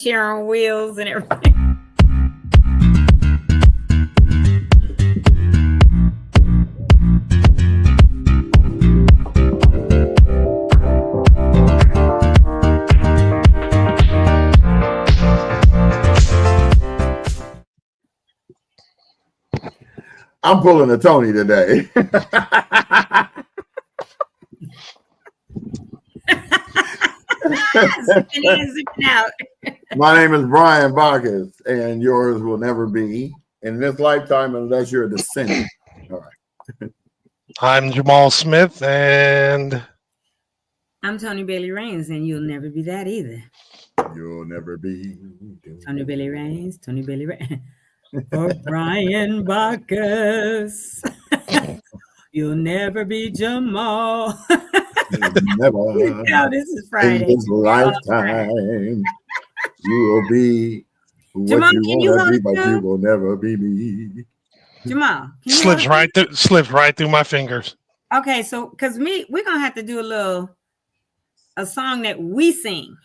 Sharing wheels and everything. I'm pulling a Tony today. Zipping out. My name is Brian Bacchus, and yours will never be in this lifetime unless you're a descendant. All right. I'm Jamal Smith, and I'm Tony Bailey Rains, and you'll never be that either. You'll never be Tony Bailey Rains, Tony Bailey Rains. Or Brian Bacchus. You'll never be Jamal. never. No, this is Friday. In this lifetime, you will be what Jamal, you can you want to hold be, it but down? you will never be me. Jamal, can you slips hold it right through my fingers. down? Okay, so because we're gonna have to do a song that we sing,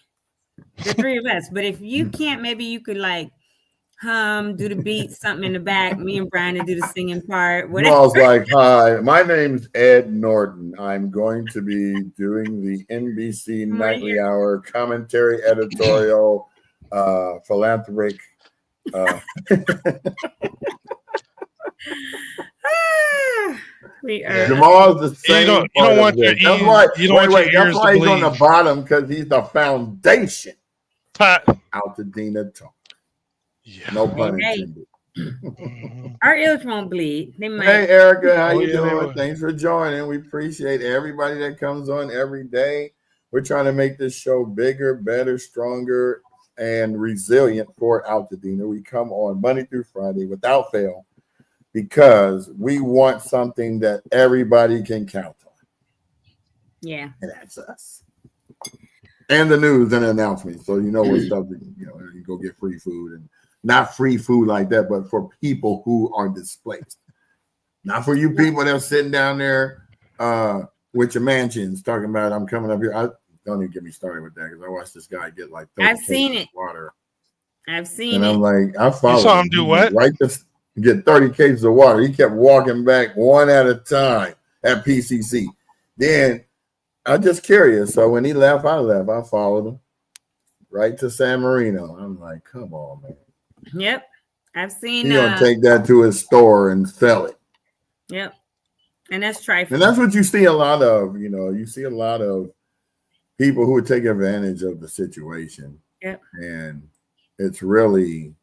the three of us. But if you can't, maybe you could like hum, do the beat, something in the back. Me and Brian to do the singing part. Whatever. I was like, hi, my name's Ed Norton. I'm going to be doing the NBC Nightly Hour commentary editorial, philanthropic. We are. Jamal's the same. You don't want your that's why. you don't want your That's ears why to he's on the bleed. bottom, because he's the foundation. Pat. AltadenaTalks. Yeah. No pun Hey, intended. Our ears won't bleed. They might. Hey, Erica, how you yeah, they doing? will. Thanks for joining. We appreciate everybody that comes on every day. We're trying to make this show bigger, better, stronger, and resilient for Altadena. We come on Monday through Friday without fail because we want something that everybody can count on. Yeah. And that's us. And the news and announcements. So you know what stuff, you go get free food, and not free food like that, but for people who are displaced. Not for you people that are sitting down there with your mansions talking about, I'm coming up here. Don't even get me started with that, because I watched this guy get like 30 I've seen cases it. of water. I've seen And it. I'm like, I followed You saw him do He what? Right to get 30 cases of water. He kept walking back one at a time at PCC. Then I'm just curious. So when he left, I followed him right to San Marino. I'm like, come on, man. Yep. I've seen He's gonna take that to his store and sell it. Yep. And that's trifling. And that's what you see a lot of. You see a lot of people who would take advantage of the situation. Yep. And it's really,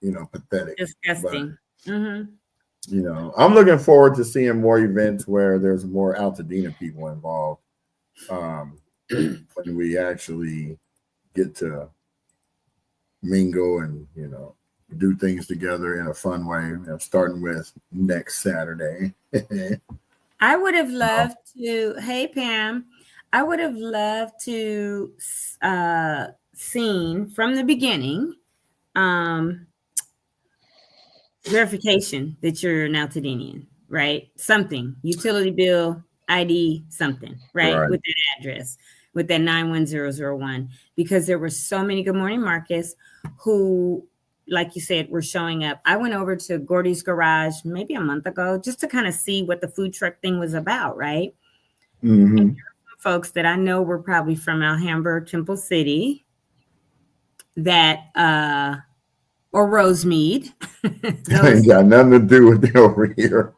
pathetic. Disgusting. But, Mm-hmm. I'm looking forward to seeing more events where there's more Altadena people involved. When we actually get to mingle and, do things together in a fun way, starting with next Saturday. I would have loved to. Hey, Pam. I would have loved to seen from the beginning verification that you're an Altadenian, right? Something, utility bill, ID, something, right? With that address, with that 91001, because there were so many, good morning, Marcus, who, like you said, were showing up. I went over to Gordy's Garage maybe a month ago just to kind of see what the food truck thing was about, right? Mm-hmm. And there were some folks that I know were probably from Alhambra, Temple City, that or Rosemead. Ain't got nothing to do with it over here.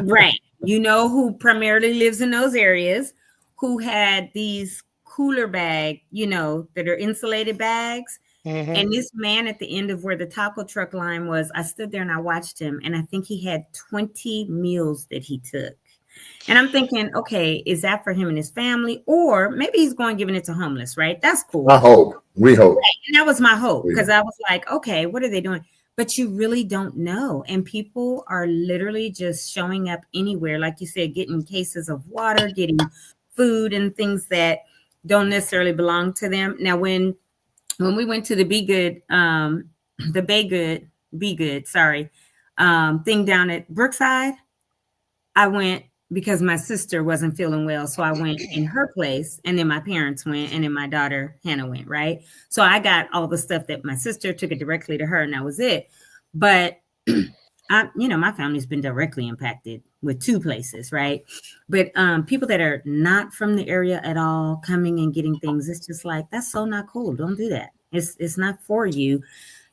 Right. Who primarily lives in those areas, who had these cooler bag, that are insulated bags. Mm-hmm. And this man at the end of where the taco truck line was, I stood there and I watched him, and I think he had 20 meals that he took. And I'm thinking, okay, is that for him and his family? Or maybe he's going giving it to homeless, right? That's cool. I hope. We hope. Right. And that was my hope, because I was like, okay, what are they doing? But you really don't know. And people are literally just showing up anywhere. Like you said, getting cases of water, getting food and things that don't necessarily belong to them. Now, when we went to the Be Good thing down at Brookside, I went because my sister wasn't feeling well. So I went in her place, and then my parents went, and then my daughter Hannah went, right? So I got all the stuff that my sister took it directly to her, and that was it. But my family's been directly impacted with 2 places, right? But people that are not from the area at all coming and getting things, it's just like, that's so not cool. Don't do that. It's not for you.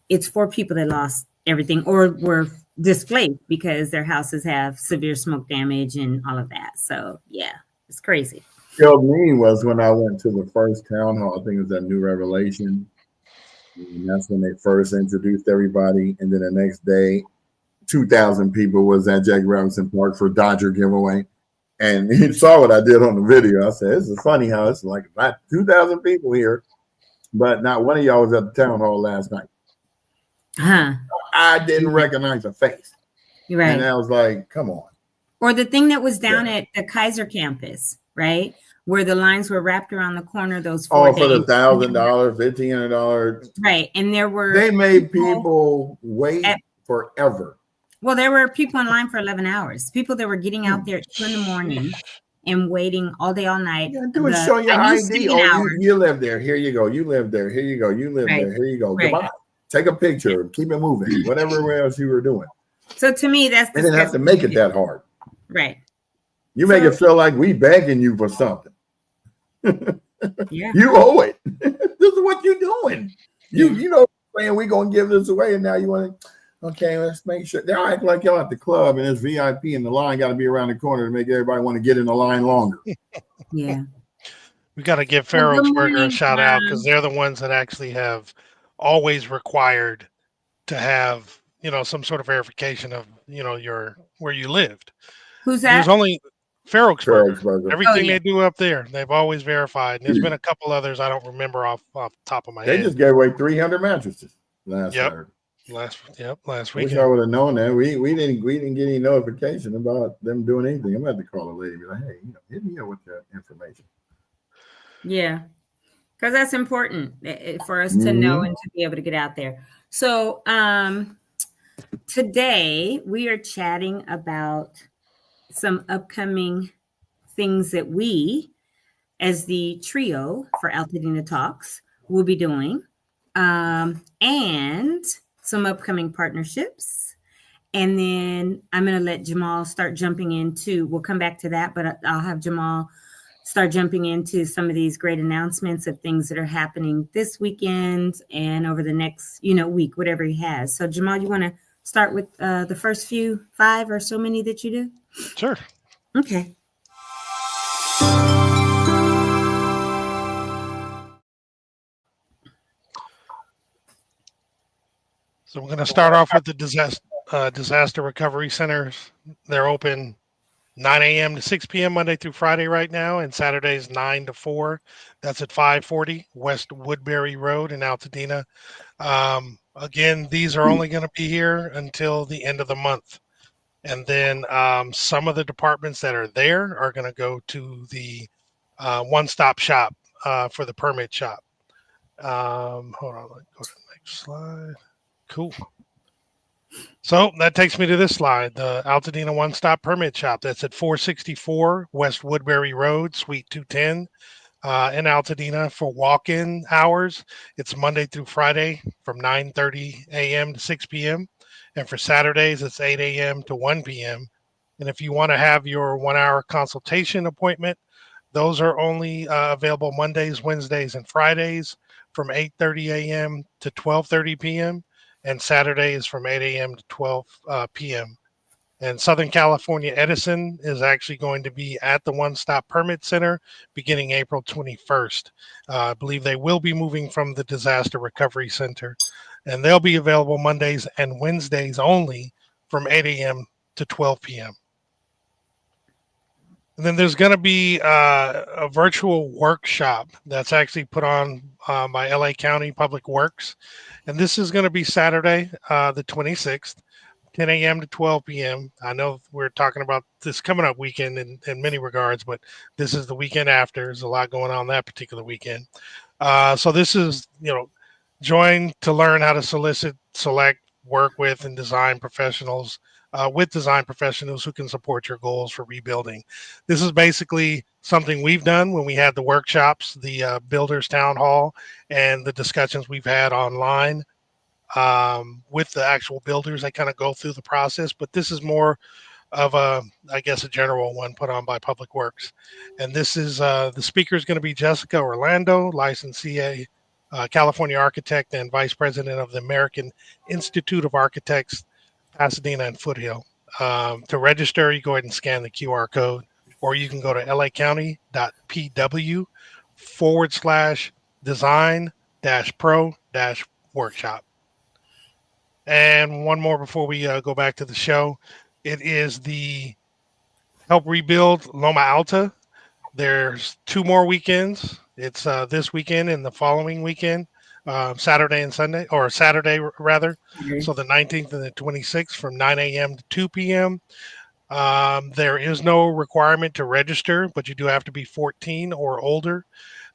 It's for people that lost everything or were displaced because their houses have severe smoke damage and all of that. So yeah, it's crazy. Killed me was when I went to the first town hall. I think it was that New Revelation. And that's when they first introduced everybody. And then the next day, 2,000 people was at Jackie Robinson Park for Dodger giveaway. And he saw what I did on the video. I said, this is funny how it's like about 2,000 people here, but not one of y'all was at the town hall last night. Huh. I didn't recognize a face. You're right. And I was like, come on. Or the thing that was down at the Kaiser campus, right? Where the lines were wrapped around the corner, those 4 for the days. $1,000, $1,500. Right. And they made people wait forever. Well, there were people in line for 11 hours. People that were getting out there at 2 a.m. and waiting all day, all night. Yeah, do it. Show your ID. Oh, you live there. Here you go. You live there. Here you go. You live there. Here you go. Right. Goodbye. Take a picture. Keep it moving. Whatever else you were doing. So to me, that's they didn't have to make it that hard. Right. You make it feel like we begging you for something. Yeah. You owe it. This is what you're doing. You know, saying we're gonna give this away, and now you want to. Okay, let's make sure. They act like y'all at the club, and it's VIP, and the line got to be around the corner to make everybody want to get in the line longer. Yeah. We got to give Fair Oaks Burger a shout out because they're the ones that actually have always required to have, some sort of verification of, where you lived. Who's that? There's only Fair Oaks Burger. Burger. Everything they do up there, they've always verified. And there's been a couple others I don't remember off the top of my head. They just gave away 300 mattresses last Saturday. Last week. Wish I would have known that. We didn't get any notification about them doing anything. I'm going to have to call a lady and be like, hey, hit me up with that information. Yeah. Because that's important for us to know and to be able to get out there. So today we are chatting about some upcoming things that we, as the trio for AltadenaTalks, will be doing, and some upcoming partnerships. And then I'm going to let Jamal start jumping into, we'll come back to that, but I'll have Jamal start jumping into some of these great announcements of things that are happening this weekend and over the next, week, whatever he has. So Jamal, you want to start with the first 5 or so many that you do? Sure. Okay. So we're going to start off with the disaster recovery centers. They're open 9 a.m. to 6 p.m. Monday through Friday right now, and Saturdays 9 to 4. That's at 540 West Woodbury Road in Altadena. Again, these are only going to be here until the end of the month. And then some of the departments that are there are going to go to the one-stop shop for the permit shop. Hold on, let's go to the next slide. Cool. So that takes me to this slide, the Altadena One Stop Permit Shop. That's at 464 West Woodbury Road, Suite 210 in Altadena for walk-in hours. It's Monday through Friday from 9:30 a.m. to 6 p.m. And for Saturdays, it's 8 a.m. to 1 p.m. And if you want to have your 1-hour consultation appointment, those are only available Mondays, Wednesdays, and Fridays from 8:30 a.m. to 12:30 p.m. And Saturday is from 8 a.m. to 12 p.m. And Southern California Edison is actually going to be at the One Stop Permit Center beginning April 21st. I believe they will be moving from the Disaster Recovery Center. And they'll be available Mondays and Wednesdays only from 8 a.m. to 12 p.m. And then there's going to be a virtual workshop that's actually put on by LA County Public Works. And this is going to be Saturday, the 26th, 10 a.m. to 12 p.m. I know we're talking about this coming up weekend in many regards, but this is the weekend after. There's a lot going on that particular weekend. So this is, join to learn how to solicit, select, work with, and design professionals with design professionals who can support your goals for rebuilding. This is basically something we've done when we had the workshops, the builders town hall, and the discussions we've had online with the actual builders. They kind of go through the process, but this is more of I guess, a general one put on by Public Works. And this is the speaker is going to be Jessica Orlando, licensed CA, California architect and vice president of the American Institute of Architects, Pasadena and Foothill. To register, you go ahead and scan the QR code, or you can go to lacounty.pw/design-pro-workshop. And one more before we go back to the show. It is the Help Rebuild Loma Alta. There's 2 more weekends. It's this weekend and the following weekend, Saturday and Sunday, or Saturday rather. Mm-hmm. So the 19th and the 26th from 9 a.m. to 2 p.m. There is no requirement to register, but you do have to be 14 or older.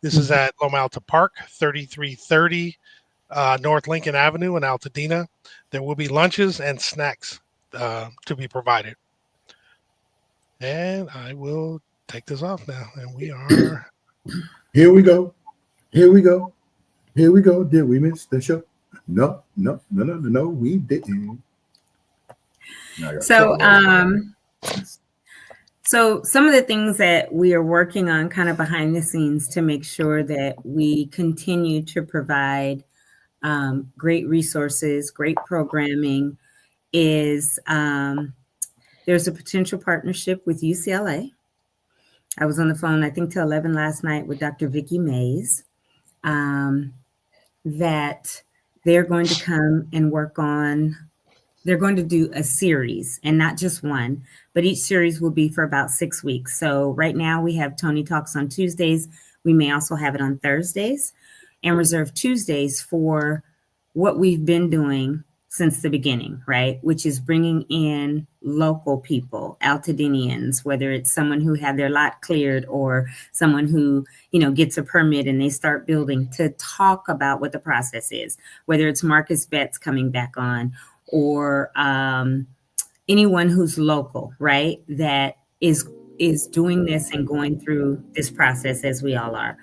This is at Loma Alta Park, 3330 North Lincoln Avenue in Altadena. There will be lunches and snacks to be provided. And I will take this off now. And we are. Here we go. Here we go. Here we go. Did we miss the show? No, we didn't. So some of the things that we are working on kind of behind the scenes to make sure that we continue to provide great resources, great programming is there's a potential partnership with UCLA. I was on the phone, I think, till 11 last night with Dr. Vicki Mays, that they're going to come and work on, they're going to do a series, and not just one, but each series will be for about 6 weeks. So right now we have Tony Talks on Tuesdays. We may also have it on Thursdays, and reserve Tuesdays for what we've been doing since the beginning, right? Which is bringing in local people, Altadenians, whether it's someone who had their lot cleared or someone who, gets a permit and they start building, to talk about what the process is, whether it's Marcus Betts coming back on or anyone who's local, right? That is doing this and going through this process as we all are.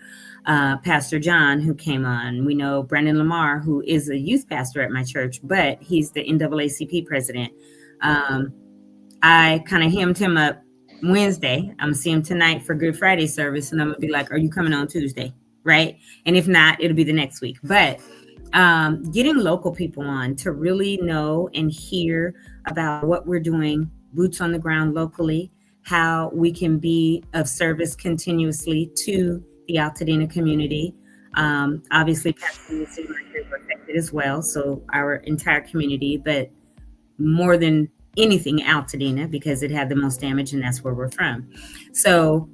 Pastor John, who came on. We know Brandon Lamar, who is a youth pastor at my church, but he's the NAACP president. I kind of hemmed him up Wednesday. I'm going to see him tonight for Good Friday service, and I'm going to be like, are you coming on Tuesday? Right? And if not, it'll be the next week. But getting local people on to really know and hear about what we're doing, boots on the ground locally, how we can be of service continuously to the Altadena community. Obviously, Pasadena City Market were affected as well, so our entire community, but more than anything, Altadena, because it had the most damage, and that's where we're from. So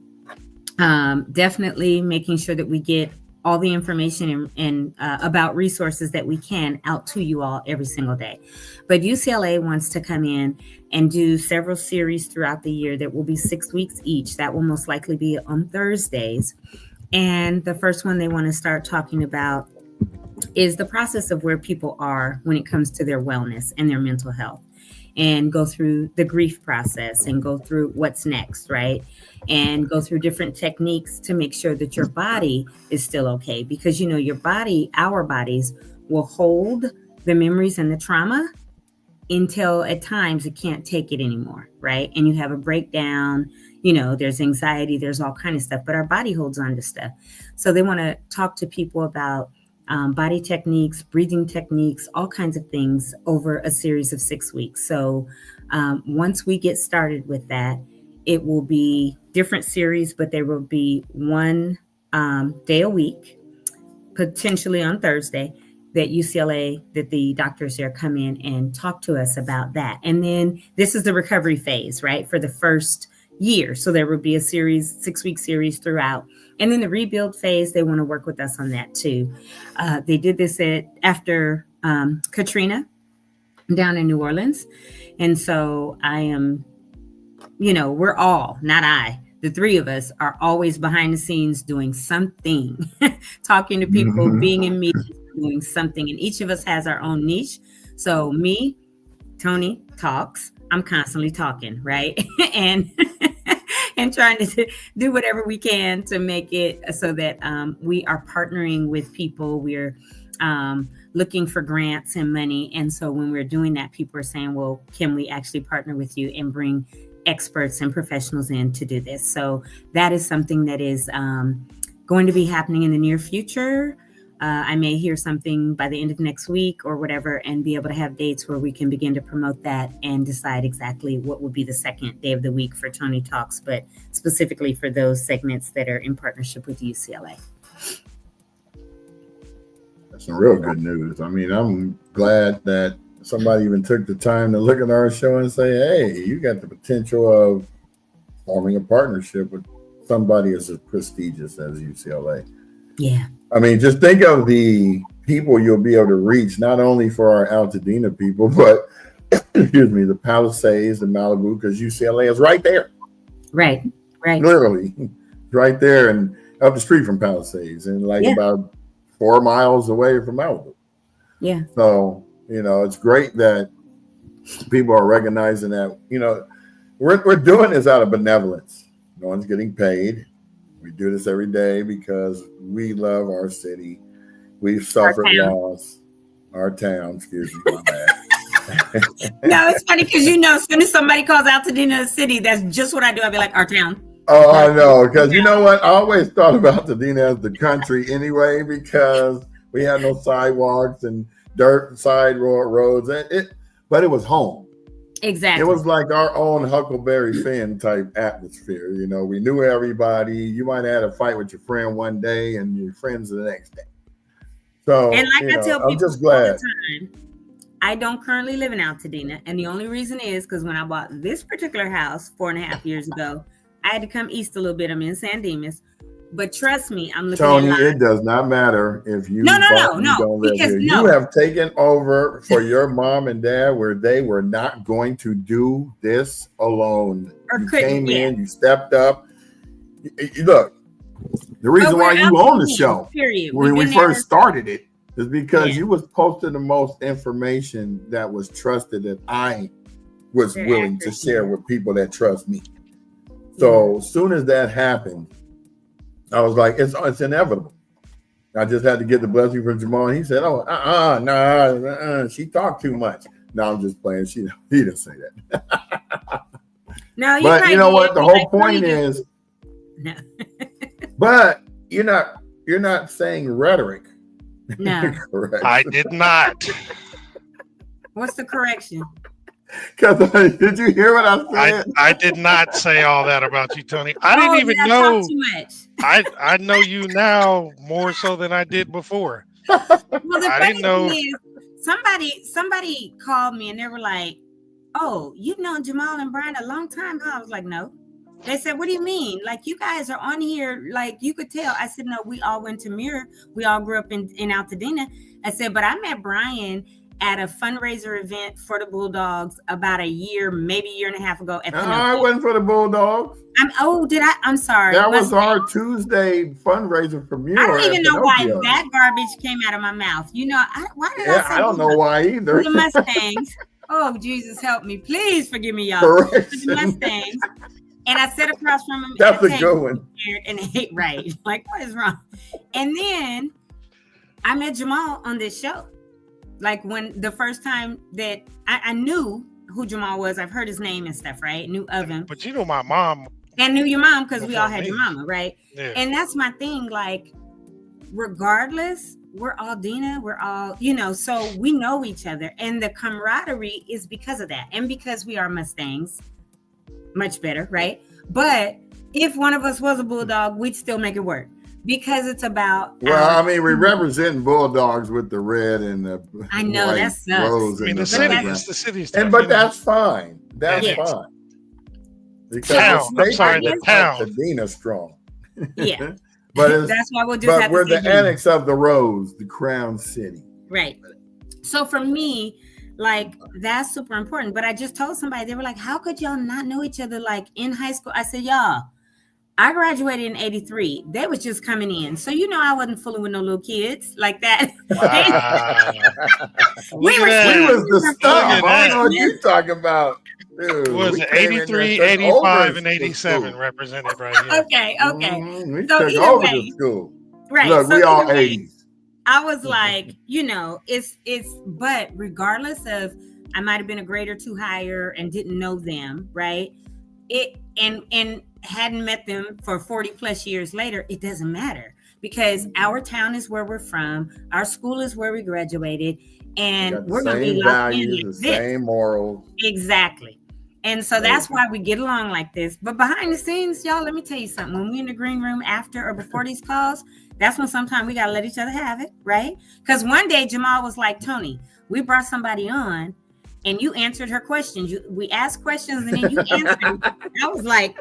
definitely making sure that we get all the information and about resources that we can out to you all every single day. But UCLA wants to come in and do several series throughout the year that will be 6 weeks each. That will most likely be on Thursdays. And the first one they want to start talking about is the process of where people are when it comes to their wellness and their mental health, and go through the grief process and go through what's next, right? And go through different techniques to make sure that your body is still okay. Because, your body, our bodies will hold the memories and the trauma until at times it can't take it anymore, right? And you have a breakdown, there's anxiety, there's all kind of stuff, but our body holds on to stuff. So they want to talk to people about body techniques, breathing techniques, all kinds of things over a series of 6 weeks. So once we get started with that, it will be different series, but there will be one day a week, potentially on Thursday, that UCLA, that the doctors there come in and talk to us about that. And then this is the recovery phase, right, for the first year. So there will be a series, 6-week series throughout. And then the rebuild phase, they want to work with us on that too. They did this after Katrina down in New Orleans. And so I am, we're all, not I, the three of us are always behind the scenes doing something, talking to people, being in meetings, doing something. And each of us has our own niche. So me, Tony Talks, I'm constantly talking, right? and and trying to do whatever we can to make it so that we are partnering with people. We're looking for grants and money. And so when we're doing that, people are saying, well, can we actually partner with you and bring experts and professionals in to do this? So that is something that is going to be happening in the near future. I may hear something by the end of next week or whatever, and be able to have dates where we can begin to promote that and decide exactly what will be the second day of the week for Tony Talks, but specifically for those segments that are in partnership with UCLA. That's some real good news. I mean, I'm glad that somebody even took the time to look at our show and say, hey, you got the potential of forming a partnership with somebody as prestigious as UCLA. Yeah. I mean, just think of the people you'll be able to reach, not only for our Altadena people, but excuse me, the Palisades, the Malibu, because UCLA is right there. Right. Literally right there and up the street from Palisades and about 4 miles away from Malibu. Yeah. So, it's great that people are recognizing that, we're doing this out of benevolence. No one's getting paid. We do this every day because we love our city. We've suffered loss. Our town, excuse me, my bad. No, it's funny because as soon as somebody calls Altadena a city, that's just what I do. I'll be like, our town. Oh, I know, because you know what? I always thought about Altadena as the country anyway, because we had no sidewalks and dirt side roads, but it was home. Exactly. It was like our own Huckleberry Finn type atmosphere. We knew everybody. You might have had a fight with your friend one day and your friends the next day. So, and like I tell people I'm just glad. All the time, I don't currently live in Altadena. And the only reason is because when I bought this particular house 4.5 years ago, I had to come east a little bit. I'm in San Dimas. But trust me, I'm looking Tony, at it does not matter if you no, don't live here. You have taken over for your mom and dad where they were not going to do this alone. You came in, you stepped up. Look, the reason why you own the show when we first started it is because you was posting the most information that was trusted that I was willing to share with people that trust me. So as soon as that happened, I was like, it's inevitable. I just had to get the blessing from Jamal. He said, she talked too much. No, I'm just playing. He didn't say that. No, but you know what? The whole point is, but you're not saying rhetoric. No. Correct. I did not. What's the correction? Because did you hear what I said? I did not say all that about you, Tony. I didn't even know. Too much. I know you now more so than I did before. Well, the I didn't know. Thing is, somebody called me and they were like, "Oh, you've known Jamal and Brian a long time." I was like, "No." They said, "What do you mean? Like you guys are on here, like you could tell." I said, "No, we all went to Mirror. We all grew up in Altadena." I said, "But I met Brian at a fundraiser event for the Bulldogs about a year, maybe a year and a half ago." I wasn't for the Bulldogs. I'm sorry. That was our Tuesday fundraiser for Mirror. I don't even know why that garbage came out of my mouth. Why did I say I don't know why either. The Mustangs. Oh, Jesus, help me. Please forgive me, y'all. Correction. The Mustangs. And I sat across from him. That's a good one. And ate right. Like, what is wrong? And then I met Jamal on this show. Like when the first time that I knew who Jamal was, I've heard his name and stuff, right? Knew of him. But you know my mom. And knew your mom because we all had your mama, right? Yeah. And that's my thing. Like, regardless, we're all Dina. We're all, so we know each other. And the camaraderie is because of that. And because we are Mustangs, much better, right? But if one of us was a Bulldog, we'd still make it work. Because it's about. Well, we're representing Bulldogs with the red and the. I know that sucks. The city's. But that's fine. That's fine. Because the town. Pasadena strong. Yeah. But that's why we'll just. But we're the annex of the Rose, the Crown City. Right. So for me, like that's super important. But I just told somebody, they were like, "How could y'all not know each other like in high school?" I said, "Y'all. I graduated in 83. They was just coming in. So, I wasn't fooling with no little kids like that." Wow. we was the stuff. I don't know what you're talking about. Dude, Was we it came in there 83, and took over 85, and the 87 school. represented right here? Okay. We So took either over way, the school. right. Look, So we all either way, 80s. I was like, but regardless of, I might have been a grade or two higher and didn't know them, right? And hadn't met them for 40 plus years later, it doesn't matter, because our town is where we're from, our school is where we graduated, and we're going to be locked in like the this. same morals. Exactly. And so that's why we get along like this. But behind the scenes, y'all, let me tell you something. When we in the green room after or before these calls, that's when sometimes we got to let each other have it, right? Because one day Jamal was like, Tony, we brought somebody on and you answered her questions. We asked questions and then you answered them. I was like,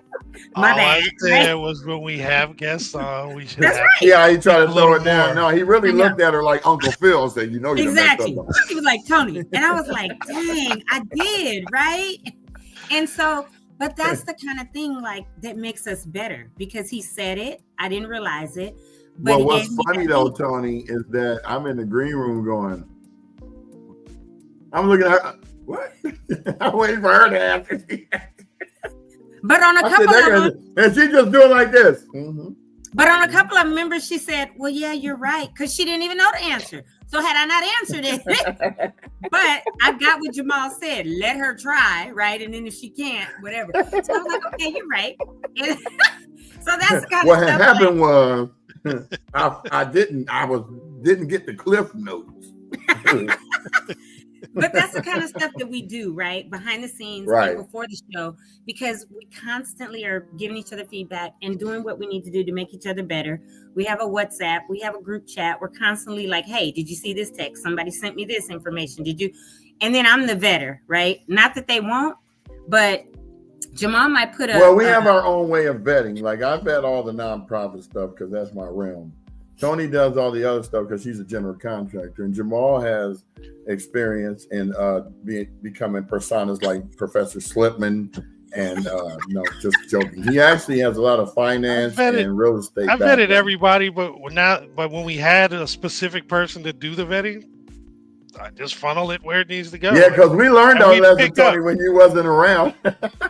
my bad. I said was when we have guests on, we should That's have. right. Yeah, he tried to throw it down. more. No, he really looked at her like Uncle Phil and said, you know, you Exactly. done messed up. He was like, Tony. And I was like, dang, I did, right? And so, but that's the kind of thing like that makes us better, because he said it. I didn't realize it. But Well, what's funny though, Tony, is that I'm in the green room going, I'm looking at her. What? I'm waiting for her to answer. But on a couple of them, and she just doing like this. Mm-hmm. But on a couple of members, she said, well, yeah, you're right. Because she didn't even know the answer. So had I not answered it, but I got what Jamal said. Let her try, right? And then if she can't, whatever. So I was like, okay, you're right. And so that's the kind what of had stuff happened was I didn't get the cliff notes. But that's the kind of stuff that we do, right? Behind the scenes, right, and before the show, because we constantly are giving each other feedback and doing what we need to do to make each other better. We have a WhatsApp, we have a group chat. We're constantly like, hey, did you see this text? Somebody sent me this information. Did you? And then I'm the vetter, right? Not that they won't, but Jamal might put Well, we have our own way of vetting. Like I vet all the nonprofit stuff because that's my realm. Tony does all the other stuff because she's a general contractor, and Jamal has experience in becoming personas like Professor Slipman. And no, just joking. He actually has a lot of finance and real estate. I've vetted everybody, but when we had a specific person to do the vetting, I just funnel it where it needs to go. Yeah, because we learned our lesson, Tony, when you wasn't around.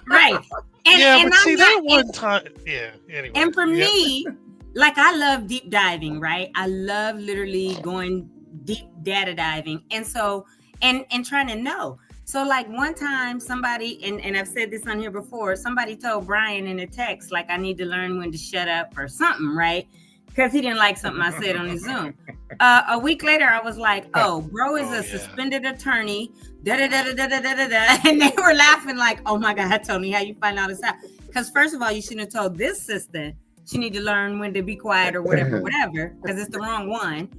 Right. And see that one time. Yeah. Anyway. And for me, like I love deep diving, right? I love literally going deep data diving. And so, and trying to know. So like one time somebody, and I've said this on here before, somebody told Brian in a text, like I need to learn when to shut up or something, right? Because he didn't like something I said on his Zoom. A week later, I was like, oh, bro is a suspended attorney, da-da-da-da-da-da-da-da. And they were laughing like, oh my God, Tony, how you find all this out? Because first of all, you shouldn't have told this sister she need to learn when to be quiet or whatever, because it's the wrong one.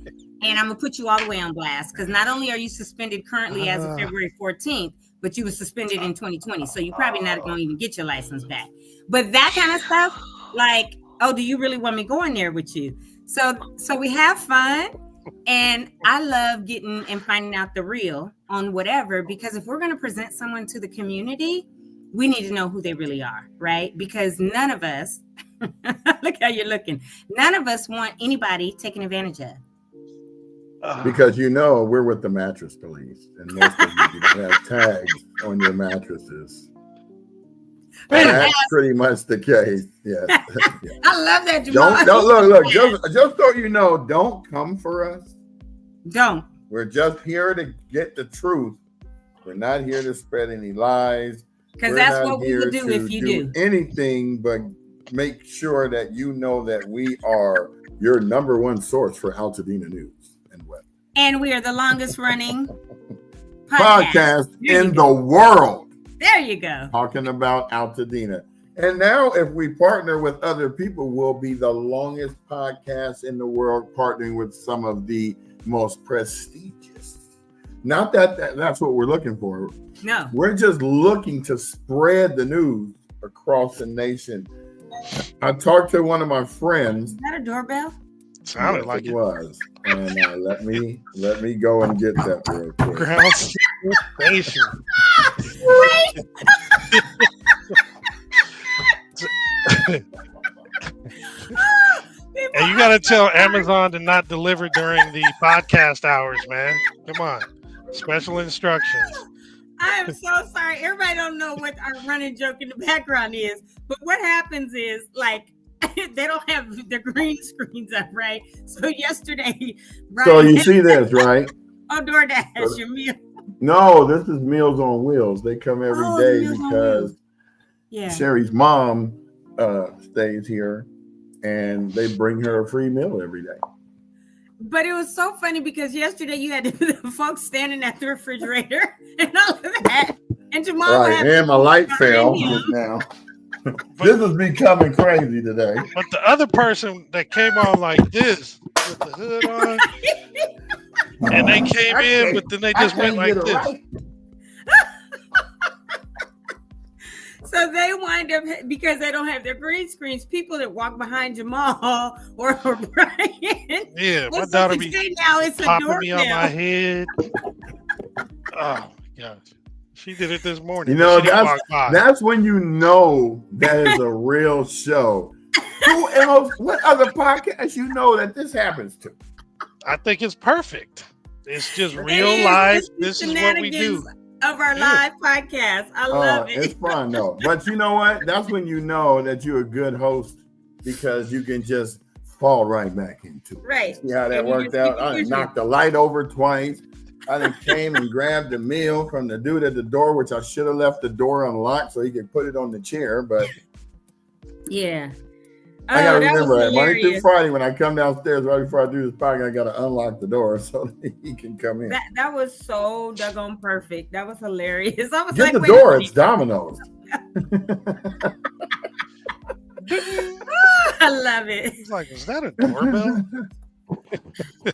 And I'm going to put you all the way on blast, because not only are you suspended currently as of February 14th, but you were suspended in 2020. So you're probably not going to even get your license back. But that kind of stuff, like, oh, do you really want me going there with you? So we have fun. And I love getting and finding out the real on whatever, because if we're going to present someone to the community, we need to know who they really are, right? Because none of us, look how you're looking, none of us want anybody taking advantage of. Because we're with the mattress police, and most of you have tags on your mattresses. That's pretty much the case. Yes. Yeah. I love that, Jamal. Don't look. Just so you know, don't come for us. Don't. We're just here to get the truth. We're not here to spread any lies. Because that's what we would do if you do anything but make sure that you know that we are your number one source for Altadena news and web. And we are the longest running podcast in the world. There you go. Talking about Altadena. And now if we partner with other people, we'll be the longest podcast in the world, partnering with some of the most prestigious. Not that's what we're looking for. No. We're just looking to spread the news across the nation. I talked to one of my friends. Is that a doorbell? Sounded like it was. And let me go and get that real quick. Ground station. And you got to tell Amazon to not deliver during the podcast hours, man. Come on. Special instructions. I am so sorry. Everybody don't know what our running joke in the background is, but what happens is like they don't have the green screens up, right? So yesterday, So you see this, right? Oh, DoorDash, your meal. No, this is Meals on Wheels. They come every day because Sherry's mom stays here, and they bring her a free meal every day. But it was so funny because yesterday you had the folks standing at the refrigerator and all of that. And Jamal and my light fell just now. This is becoming crazy today. But the other person that came on like this with the hood on, and they came in, but then they just went like this. Right. So they wind up, because they don't have their green screens, people that walk behind Jamal or Brian. Yeah, my daughter be now it's popping me on my head. Oh, my gosh. She did it this morning. You know, that's when you know that is a real show. Who else, what other podcast you know that this happens to? I think it's perfect. It's just real life. This is what we do. Of our live podcast. I love it. It's fun though. But you know what? That's when you know that you're a good host, because you can just fall right back into it. Right. See how that worked out? I knocked the light over twice. I then came and grabbed the meal from the dude at the door, which I should have left the door unlocked so he could put it on the chair. But yeah. I gotta remember that Monday through Friday when I come downstairs right before I do this podcast, I gotta unlock the door so that he can come in. That was so doggone perfect. That was hilarious. I was Get the door. It's Domino's. I love it. He's like, is that a doorbell?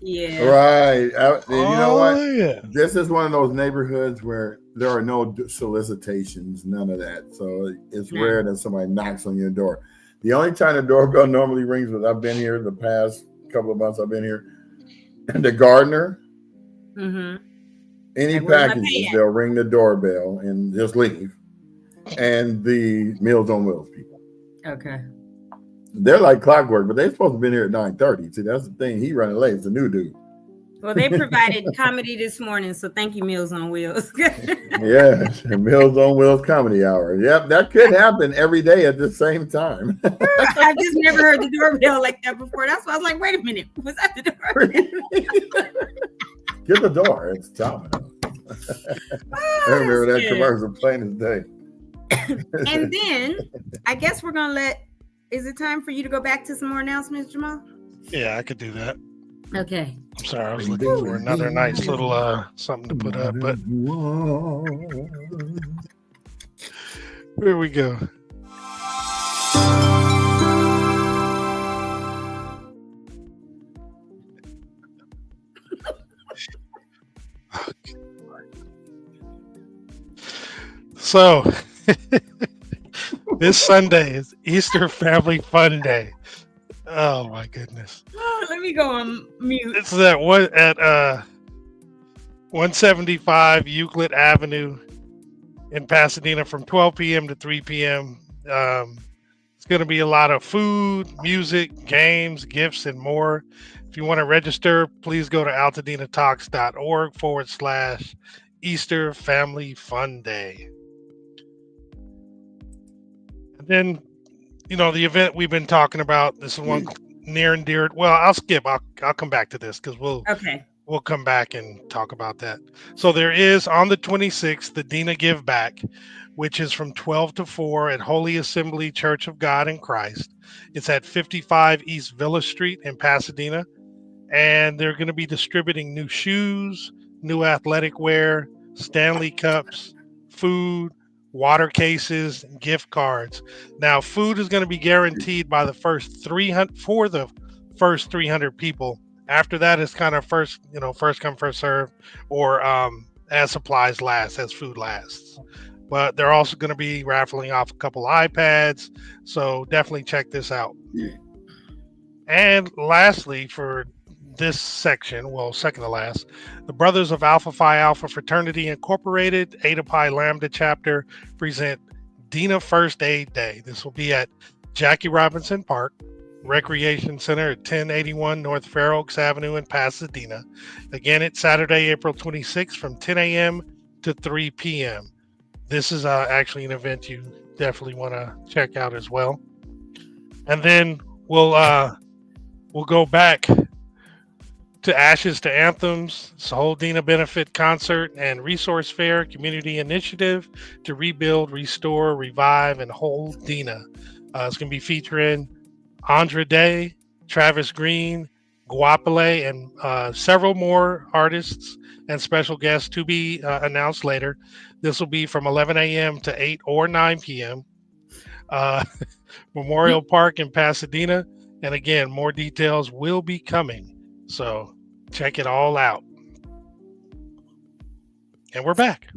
Yeah. Right. You know what? Yeah. This is one of those neighborhoods where there are no solicitations, none of that. So it's rare that somebody knocks on your door. The only time the doorbell normally rings was I've been here the past couple of months I've been here. And the gardener, any packages, they'll ring the doorbell and just leave. And the Meals on Wheels people. Okay. They're like clockwork, but they're supposed to have been here at 9:30. See, that's the thing. He running late. It's a new dude. Well, they provided comedy this morning, so thank you, Meals on Wheels. Yeah, Meals on Wheels comedy hour. Yep, that could happen every day at the same time. I've just never heard the doorbell like that before. That's why I was like, wait a minute, was that the door? Get the door. It's Domino's. I remember that commercial plain as day. And then I guess we're going to is it time for you to go back to some more announcements, Jamal? Yeah, I could do that. Okay. I'm sorry, I was looking for another nice little something to put up, but here we go. So this Sunday is Easter Family Fun Day. Oh my goodness. Oh, let me go on mute. It's at 175 Euclid Avenue in Pasadena from 12 p.m. to 3 p.m. It's going to be a lot of food, music, games, gifts, and more. If you want to register, please go to AltadenaTalks.org/Easter Family Fun Day. And then, you know, the event we've been talking about, this is one near and dear. Well, I'll skip. I'll come back to this because we'll come back and talk about that. So there is on the 26th, the Dina Give Back, which is from 12 to 4 at Holy Assembly Church of God in Christ. It's at 55 East Villa Street in Pasadena. And they're going to be distributing new shoes, new athletic wear, Stanley cups, food, water cases, and gift cards. Now, food is going to be guaranteed by the first 300 for the first 300 people. After that, it's kind of first come, first serve, or as supplies last, as food lasts. But they're also going to be raffling off a couple iPads, so definitely check this out. And lastly, for this section, well, second to last, the Brothers of Alpha Phi Alpha Fraternity Incorporated, Eta Pi Lambda Chapter, present Dina First Aid Day. This will be at Jackie Robinson Park Recreation Center at 1081 North Fair Oaks Avenue in Pasadena. Again, it's Saturday, April 26th from 10 a.m. to 3 p.m. This is actually an event you definitely want to check out as well. And then we'll go back to Ashes to Anthems. It's a whole Dina benefit concert and resource fair community initiative to rebuild, restore, revive, and hold Dina. It's going to be featuring Andra Day, Travis Green, Guapale, and several more artists and special guests to be announced later. This will be from 11 a.m. to 8 or 9 p.m. Memorial Park in Pasadena. And again, more details will be coming. So check it all out. And we're back.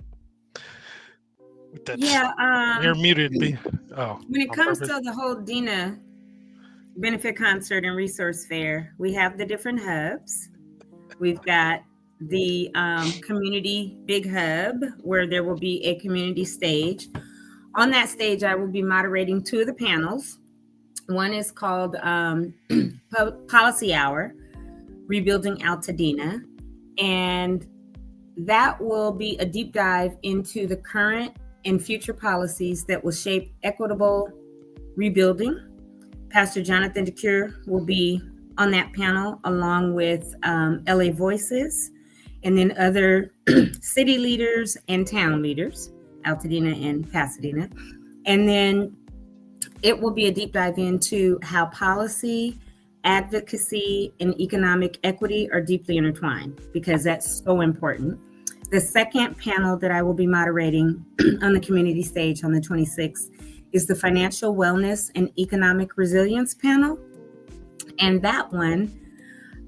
You're muted, B. Oh, when it comes to the whole Dina benefit concert and resource fair, we have the different hubs. We've got the community big hub where there will be a community stage. On that stage, I will be moderating 2 of the panels. One is called Policy Hour, Rebuilding Altadena. And that will be a deep dive into the current and future policies that will shape equitable rebuilding. Pastor Jonathan DeCure will be on that panel along with LA Voices, and then other city leaders and town leaders, Altadena and Pasadena. And then it will be a deep dive into how policy, advocacy, and economic equity are deeply intertwined, because that's so important. The second panel that I will be moderating on the community stage on the 26th is the Financial Wellness and Economic Resilience panel. And that one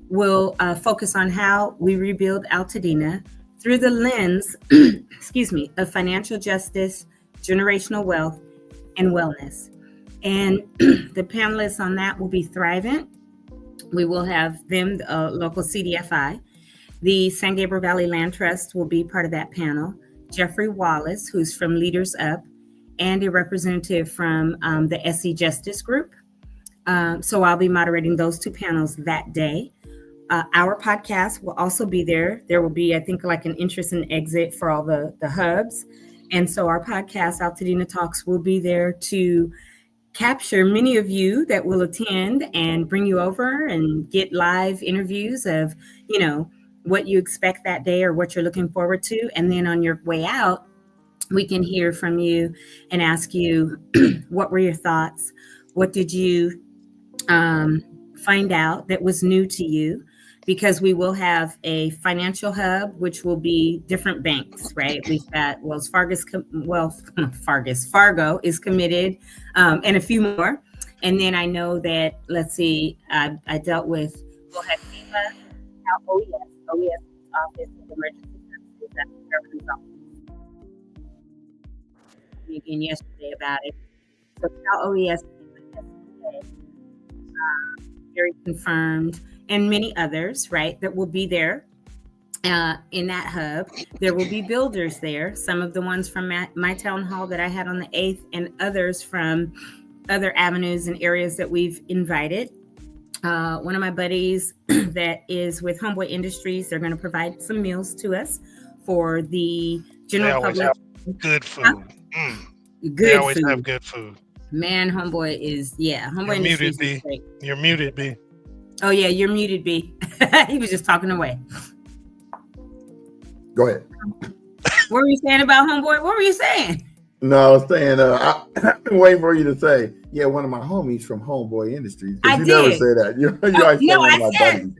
will focus on how we rebuild Altadena through the lens, of financial justice, generational wealth, and wellness. And the panelists on that will be Thrivent. We will have them, local CDFI. The San Gabriel Valley Land Trust will be part of that panel. Jeffrey Wallace, who's from Leaders Up, and a representative from the SE Justice Group. So I'll be moderating those 2 panels that day. Our podcast will also be there. There will be, I think, like an entrance and exit for all the hubs. And so our podcast, AltadenaTalks, will be there to capture many of you that will attend and bring you over and get live interviews of, what you expect that day or what you're looking forward to. And then on your way out, we can hear from you and ask you, what were your thoughts? What did you find out that was new to you? Because we will have a financial hub, which will be different banks, right? We've got Fargo is committed, and a few more. And then I know that, I dealt with, we'll have FEMA, OES Office of Emergency Services, that's the governor's office. Again yesterday about it. So OES, very confirmed, and many others, right, that will be there in that hub. There will be builders there, some of the ones from my town hall that I had on the 8th, and others from other avenues and areas that we've invited. One of my buddies that is with Homeboy Industries, they're going to provide some meals to us for the general public. Good food. They always have good food. Man, Homeboy is, Homeboy Industries is great. You're muted, B. Oh, yeah, you're muted, B. He was just talking away. Go ahead. What were you saying about Homeboy? What were you saying? No, I was saying, I've been waiting for you to say, one of my homies from Homeboy Industries. I did. Never say that. You always no, one of my buddies.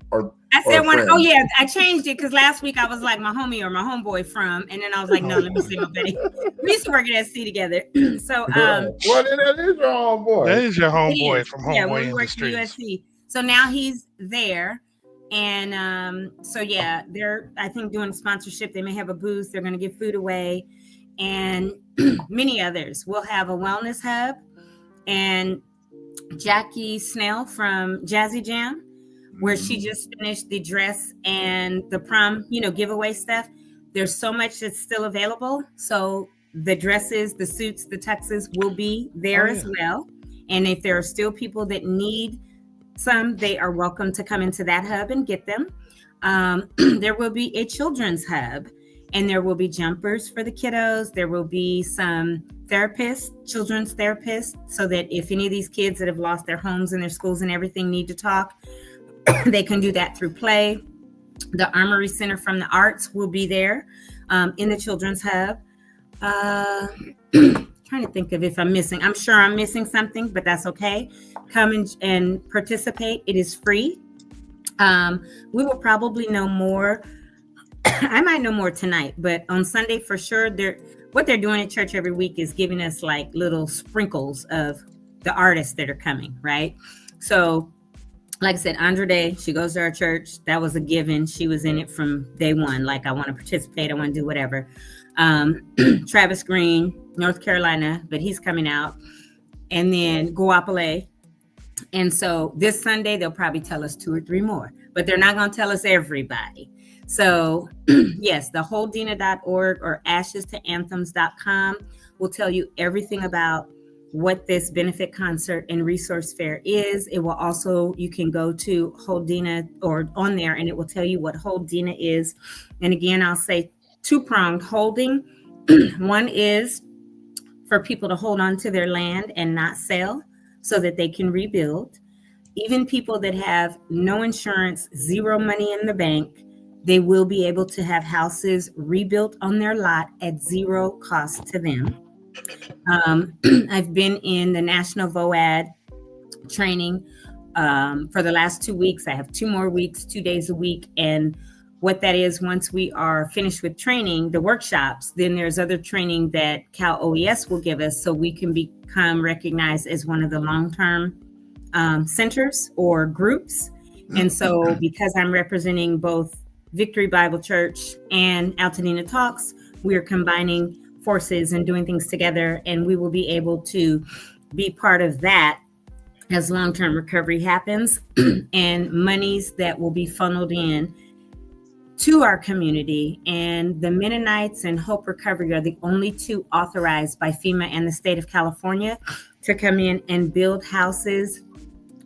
I said one. Oh yeah, I changed it because last week I was like my homie or my homeboy from, and then I was like, no, let me say my buddy. We used to work at SC together. So well, then that is your homeboy. That is your homeboy from Homeboy we Industries. Worked at USC. So now he's there, and they're I think doing sponsorship. They may have a booth. They're going to give food away, and many others. We'll have a wellness hub, and Jackie Snell from Jazzy Jam, where she just finished the dress and the prom, giveaway stuff. There's so much that's still available. So the dresses, the suits, the tuxes will be there as well. And if there are still people that need some, they are welcome to come into that hub and get them. There will be a children's hub. And there will be jumpers for the kiddos. There will be some therapists, children's therapists, so that if any of these kids that have lost their homes and their schools and everything need to talk, they can do that through play. The Armory Center from the Arts will be there in the Children's Hub. Trying to think of if I'm missing. I'm sure I'm missing something, but that's okay. Come and participate. It is free. We will probably know more. I might know more tonight, but on Sunday for sure, what they're doing at church every week is giving us like little sprinkles of the artists that are coming, right? So, like I said, Andra Day, she goes to our church. That was a given. She was in it from day one. Like, I want to participate. I want to do whatever. Travis Green, North Carolina, but he's coming out. And then Guapale. And so this Sunday, they'll probably tell us 2 or 3 more, but they're not going to tell us everybody. So yes, the wholedina.org or ashestoanthems.com will tell you everything about what this benefit concert and resource fair is. It will also, you can go to Hold Dina or on there and it will tell you what Hold Dina is. And again, I'll say 2-pronged holding. One is for people to hold on to their land and not sell so that they can rebuild. Even people that have no insurance, 0 money in the bank, they will be able to have houses rebuilt on their lot at 0 cost to them. I've been in the National VOAD training for the last 2 weeks. I have 2 more weeks, 2 days a week. And what that is, once we are finished with training, the workshops, then there's other training that Cal OES will give us so we can become recognized as one of the long-term centers or groups. And so because I'm representing both Victory Bible Church and AltadenaTalks, we are combining forces and doing things together, and we will be able to be part of that as long-term recovery happens and monies that will be funneled in to our community. And the Mennonites and Hope Recovery are the only 2 authorized by FEMA and the state of California to come in and build houses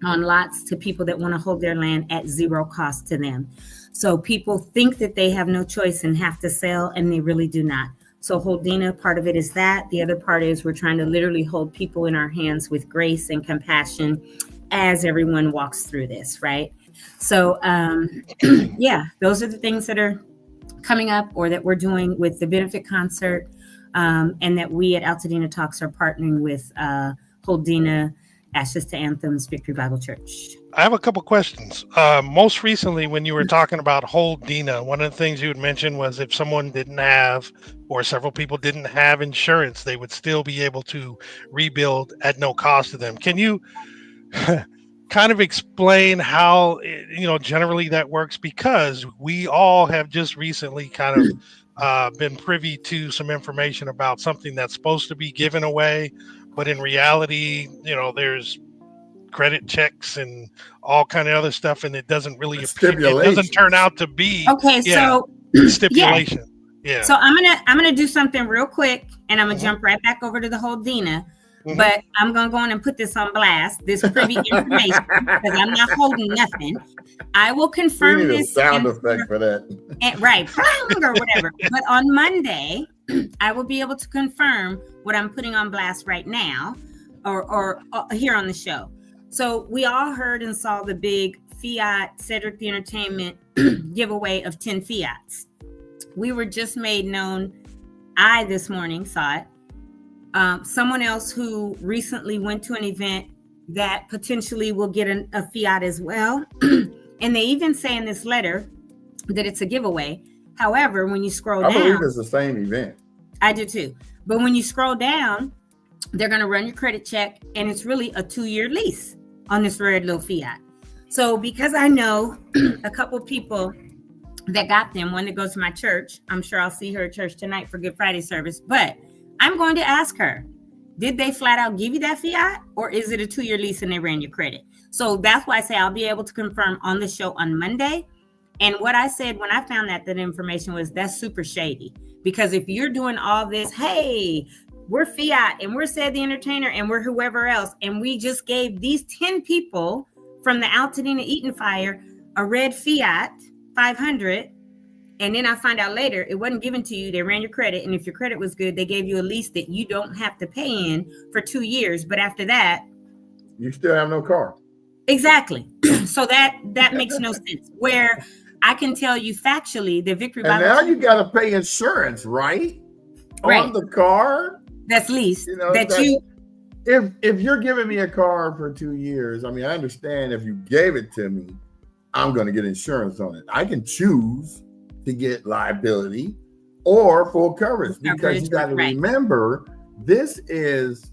on lots to people that want to hold their land at 0 cost to them. So people think that they have no choice and have to sell, and they really do not. So Hold Dina, part of it is that. The other part is we're trying to literally hold people in our hands with grace and compassion as everyone walks through this, right? So yeah, those are the things that are coming up or that we're doing with the benefit concert, and that we at AltadenaTalks are partnering with Hold Dina, Ashes to Anthems, Victory Bible Church. I have a couple questions. Most recently, when you were talking about Hold Dina, one of the things you had mentioned was if someone didn't have, or several people didn't have insurance, they would still be able to rebuild at no cost to them. Can you kind of explain how, generally that works? Because we all have just recently kind of been privy to some information about something that's supposed to be given away, but in reality, there's credit checks and all kind of other stuff, and it doesn't really it doesn't turn out to be so stipulation. Yeah. So I'm gonna do something real quick, and I'm gonna jump right back over to the Hold Dina. But I'm gonna go on and put this on blast, this privy information, because I'm not holding nothing. I will confirm we need this a sound effect for that. Right, or whatever. But on Monday, I will be able to confirm what I'm putting on blast right now, or here on the show. So we all heard and saw the big Fiat Cedric the Entertainment giveaway of 10 Fiats. We were just made known. I this morning saw it. Someone else who recently went to an event that potentially will get a Fiat as well. And they even say in this letter that it's a giveaway. However, when you scroll down, I believe it's the same event. I do too. But when you scroll down, they're going to run your credit check, and it's really a 2-year lease on this red little Fiat. So because I know a couple people that got them, one that goes to my church, I'm sure I'll see her at church tonight for Good Friday service, but I'm going to ask her, did they flat out give you that Fiat, or is it a 2-year lease and they ran your credit? So that's why I say I'll be able to confirm on the show on Monday. And what I said when I found that information was that's super shady, because if you're doing all this, hey, we're Fiat and we're Said the Entertainer and we're whoever else, and we just gave these 10 people from the Altadena Eaton Fire a red Fiat 500, And then I find out later it wasn't given to you. They ran your credit. And if your credit was good, they gave you a lease that you don't have to pay in for 2 years. But after that, you still have no car. Exactly. So that makes no sense. Where I can tell you factually the Victory And Bible now you got to pay insurance, right? Right. On the car. That's leased. You know, if you're giving me a car for 2 years, I mean, I understand if you gave it to me, I'm going to get insurance on it. I can choose to get liability or full coverage, because you got to remember, this is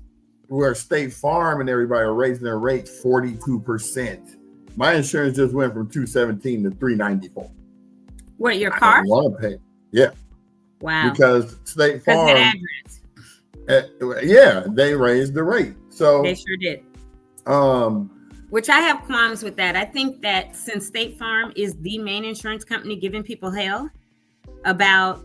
where State Farm and everybody are raising their rates 42%. My insurance just went from $217 to $394. What, your car? I don't want to pay. Yeah. Wow. Because State Farm. Because that address. Yeah, they raised the rate. So they sure did. Which I have qualms with that. I think that since State Farm is the main insurance company giving people hell about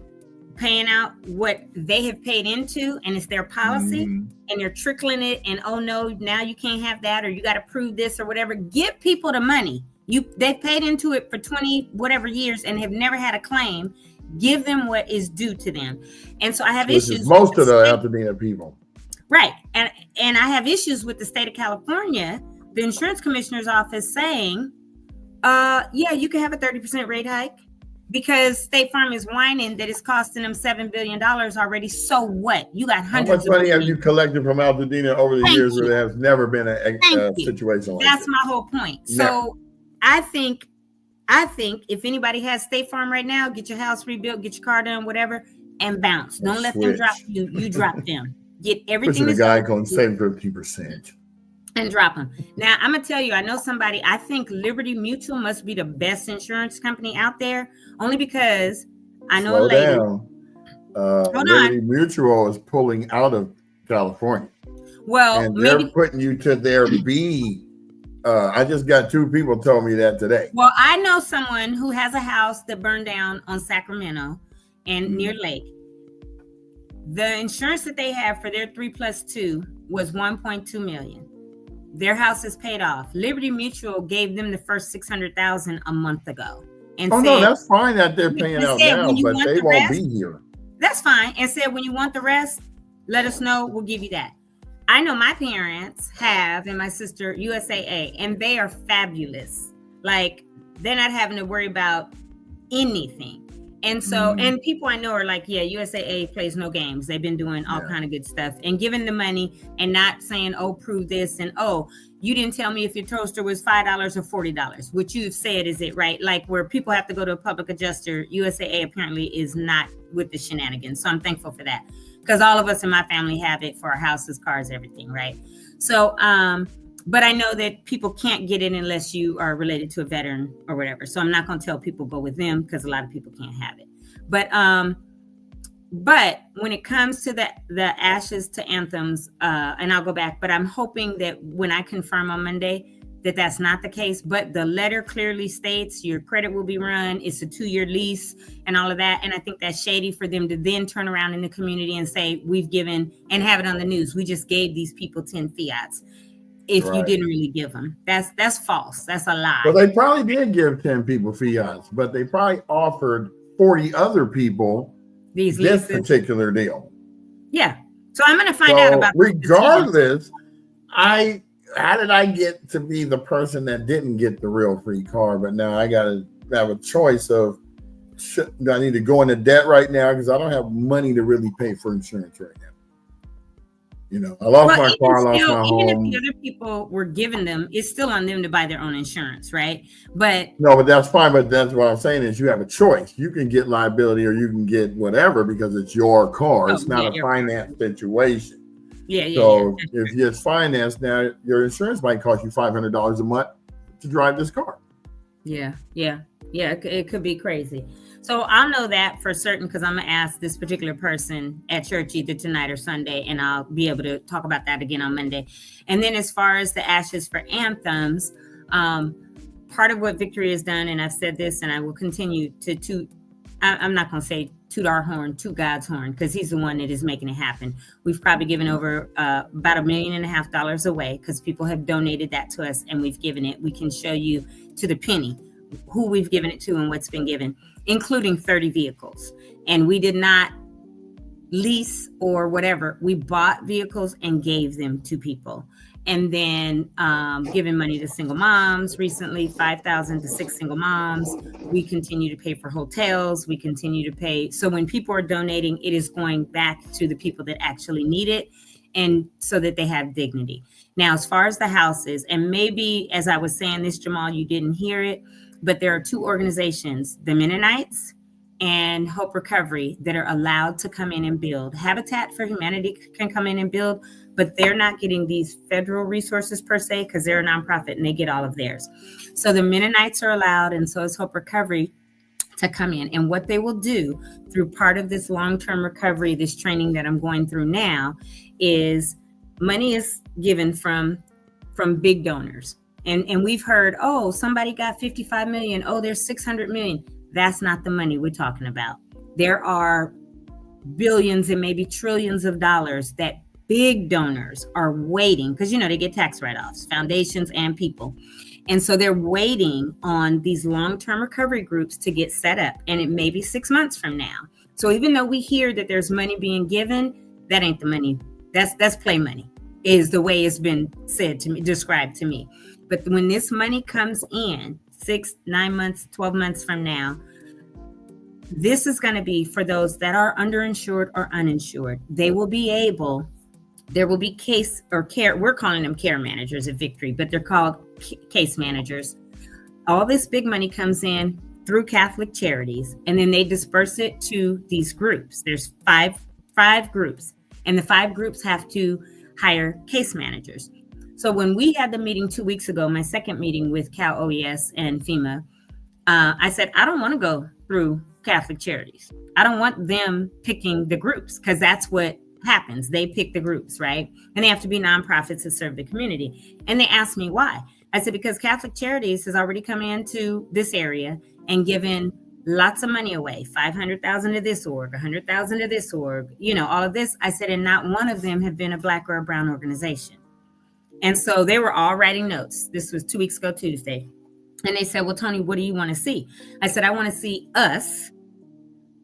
paying out what they have paid into, and it's their policy, and they're trickling it, and oh no, now you can't have that, or you got to prove this or whatever. Give people the money. They've paid into it for 20 whatever years and have never had a claim. Give them what is due to them. And so I have issues with most of the Altadena people. Right. And I have issues with the state of California, the insurance commissioner's office saying, yeah, you can have a 30% rate hike because State Farm is whining that it's costing them $7 billion already. So what? You got hundreds. How much money have you collected from Altadena over the years where there has never been a situation like that? That's my whole point. So I think if anybody has State Farm right now, get your house rebuilt, get your car done, whatever, and bounce. Don't let them drop you. You drop them. Get everything. The guy going to save 50%. And drop them. Now, I'm going to tell you, I know somebody, I think Liberty Mutual must be the best insurance company out there, only because I know a lady. Liberty Mutual is pulling out of California. Well, and they're putting you to their B. I just got 2 people told me that today. Well, I know someone who has a house that burned down on Sacramento and near Lake. The insurance that they have for their 3+2 was $1.2 million. Their house is paid off. Liberty Mutual gave them the first $600,000 a month ago. And no, that's fine that they're paying out now, but they won't be here. That's fine. And said, when you want the rest, let us know. We'll give you that. I know my parents have, and my sister, USAA, and they are fabulous. Like, they're not having to worry about anything. And so, and people I know are like, yeah, USAA plays no games. They've been doing all kind of good stuff and giving the money and not saying, oh, prove this. And, oh, you didn't tell me if your toaster was $5 or $40, which you've said, is it right? Like, where people have to go to a public adjuster, USAA apparently is not with the shenanigans. So I'm thankful for that, because all of us in my family have it for our houses, cars, everything. Right. So, but I know that people can't get it unless you are related to a veteran or whatever. So I'm not going to tell people go with them, because a lot of people can't have it. But when it comes to the ashes to anthems, and I'll go back, but I'm hoping that when I confirm on Monday that that's not the case. But the letter clearly states your credit will be run. It's a 2-year lease and all of that. And I think that's shady for them to then turn around in the community and say, we've given, and have it on the news, we just gave these people 10 fiats. If you didn't really give them, that's false. That's a lie. Well, they probably did give 10 people fiats, but they probably offered 40 other people this particular deal. Yeah. So I'm going to find out about. Regardless, how did I get to be the person that didn't get the real free car? But now I got to have a choice of, do I need to go into debt right now because I don't have money to really pay for insurance right now? You know, I lost my car, lost my home. Even if the other people were giving them, it's still on them to buy their own insurance, right? But that's fine. But that's what I'm saying is you have a choice. You can get liability or you can get whatever because it's your car. It's not a finance situation. So if it's financed now, your insurance might cost you $500 a month to drive this car. Yeah. It could be crazy. So I'll know that for certain because I'm going to ask this particular person at church either tonight or Sunday, and I'll be able to talk about that again on Monday. And then as far as the ashes for anthems, part of what Victory has done, and I've said this and I will continue to toot, I'm not going to say toot our horn, toot God's horn, because he's the one that is making it happen. We've probably given over about $1.5 million away because people have donated that to us and we've given it. We can show you to the penny who we've given it to and what's been given, including 30 vehicles. And we did not lease or whatever. We bought vehicles and gave them to people. And then giving money to single moms recently, $5,000 to 6 single moms. We continue to pay for hotels. We continue to pay. So when people are donating, it is going back to the people that actually need it, and so that they have dignity. Now, as far as the houses, and maybe as I was saying this, Jamal, you didn't hear it, but there are two organizations, the Mennonites and Hope Recovery, that are allowed to come in and build. Habitat for Humanity can come in and build, but they're not getting these federal resources per se, because they're a nonprofit and they get all of theirs. So the Mennonites are allowed, and so is Hope Recovery, to come in. And what they will do through part of this long-term recovery, this training that I'm going through now, is money is given from big donors. And we've heard, oh, somebody got 55 million. Oh, there's 600 million. That's not the money we're talking about. There are billions and maybe trillions of dollars that big donors are waiting, because, you know, they get tax write-offs, foundations and people. And so they're waiting on these long-term recovery groups to get set up. And it may be 6 months from now. So even though we hear that there's money being given, that ain't the money. That's play money, is the way it's been said to me, described to me. But when this money comes in 6, 9 months, 12 months from now, this is going to be for those that are underinsured or uninsured. There will be case or care. We're calling them care managers at Victory, but they're called case managers. All this big money comes in through Catholic Charities, and then they disperse it to these groups. There's five groups, and the 5 groups have to hire case managers. So when we had the meeting 2 weeks ago, my second meeting with Cal OES and FEMA, I said, I don't want to go through Catholic Charities. I don't want them picking the groups, because that's what happens. They pick the groups, right? And they have to be nonprofits to serve the community. And they asked me why. I said, because Catholic Charities has already come into this area and given lots of money away, 500,000 to this org, 100,000 to this org, you know, all of this. I said, and not one of them have been a Black or a brown organization. And so they were all writing notes. This was 2 weeks ago, Tuesday. And they said, well, Tony, what do you want to see? I said, I want to see us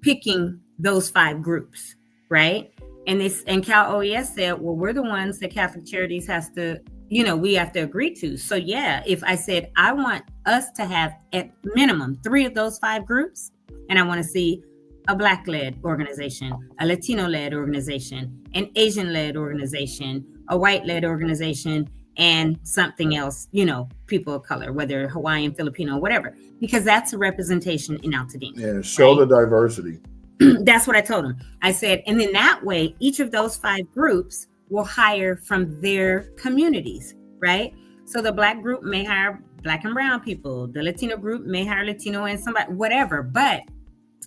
picking those 5 groups, right? And Cal OES said, well, we're the ones that Catholic Charities has to, you know, we have to agree to. So yeah, if I said, I want us to have at minimum 3 of those 5 groups, and I want to see a Black-led organization, a Latino-led organization, an Asian-led organization, a white-led organization, and something else, you know, people of color, whether Hawaiian, Filipino, whatever, because that's a representation in Altadena. Yeah, show the diversity. That's what I told them. I said, and then that way, each of those 5 groups will hire from their communities, right? So the Black group may hire Black and brown people. The Latino group may hire Latino and somebody, whatever. But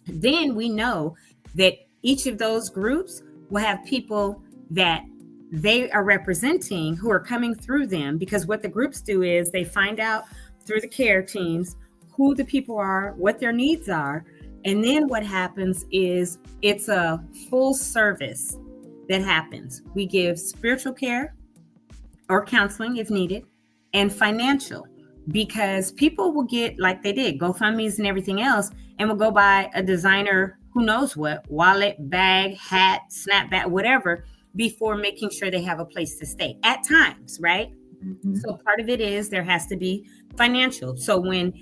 then we know that each of those groups will have people that they are representing who are coming through them, because what the groups do is they find out through the care teams who the people are, what their needs are. And then what happens is it's a full service that happens. We give spiritual care or counseling if needed, and financial, because people will get, like they did, GoFundMe's and everything else, and will go buy a designer, who knows what, wallet, bag, hat, snapback, whatever, before making sure they have a place to stay at times, right? Mm-hmm. So part of it is there has to be financial. So when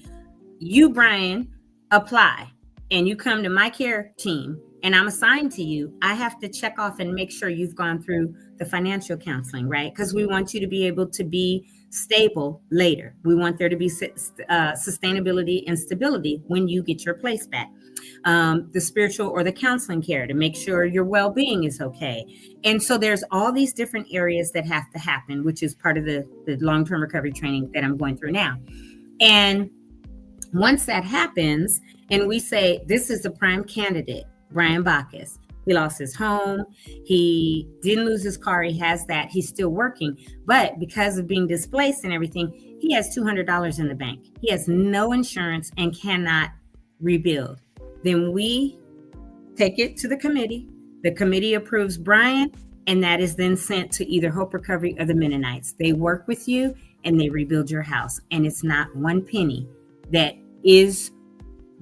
you, Brian, apply and you come to my care team and I'm assigned to you, I have to check off and make sure you've gone through the financial counseling, right? Because we want you to be able to be stable later. We want there to be sustainability and stability when you get your place back. The spiritual or the counseling care to make sure your well-being is okay. And so there's all these different areas that have to happen, which is part of the long-term recovery training that I'm going through now. And once that happens, and we say, this is the prime candidate, Brian Bacchus. He lost his home. He didn't lose his car. He has that. He's still working. But because of being displaced and everything, he has $200 in the bank. He has no insurance and cannot rebuild. Then we take it to the committee. The committee approves Brian, and that is then sent to either Hope Recovery or the Mennonites. They work with you and they rebuild your house. And it's not one penny that is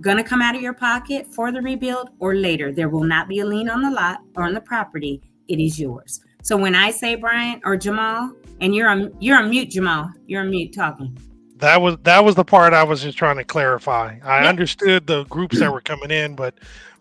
going to come out of your pocket for the rebuild or later. There will not be a lien on the lot or on the property. It is yours. So when I say Brian or Jamal, and you're on mute, Jamal, you're on mute talking. That was the part I was just trying to clarify. I understood the groups that were coming in, but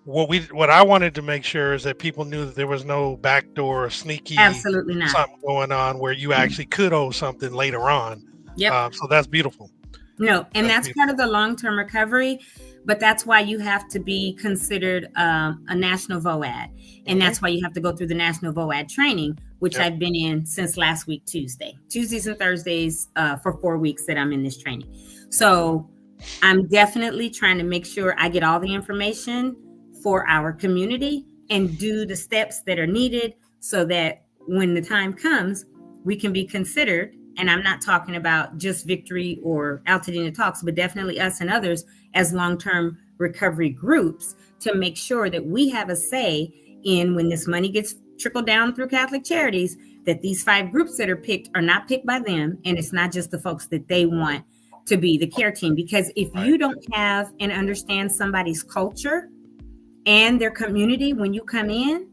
what I wanted to make sure is that people knew that there was no backdoor or sneaky Absolutely not. something going on where you actually could owe something later on. Yep. So that's beautiful. No, and that's part of the long-term recovery, but that's why you have to be considered a national VOAD. And that's why you have to go through the national VOAD training, which I've been in since last week, Tuesdays and Thursdays for 4 weeks that I'm in this training. So I'm definitely trying to make sure I get all the information for our community and do the steps that are needed so that when the time comes, we can be considered. And I'm not talking about just Victory or Altadena Talks, but definitely us and others as long-term recovery groups to make sure that we have a say in when this money gets trickled down through Catholic Charities, that these 5 groups that are picked are not picked by them. And it's not just the folks that they want to be the care team. Because if you don't have and understand somebody's culture and their community when you come in,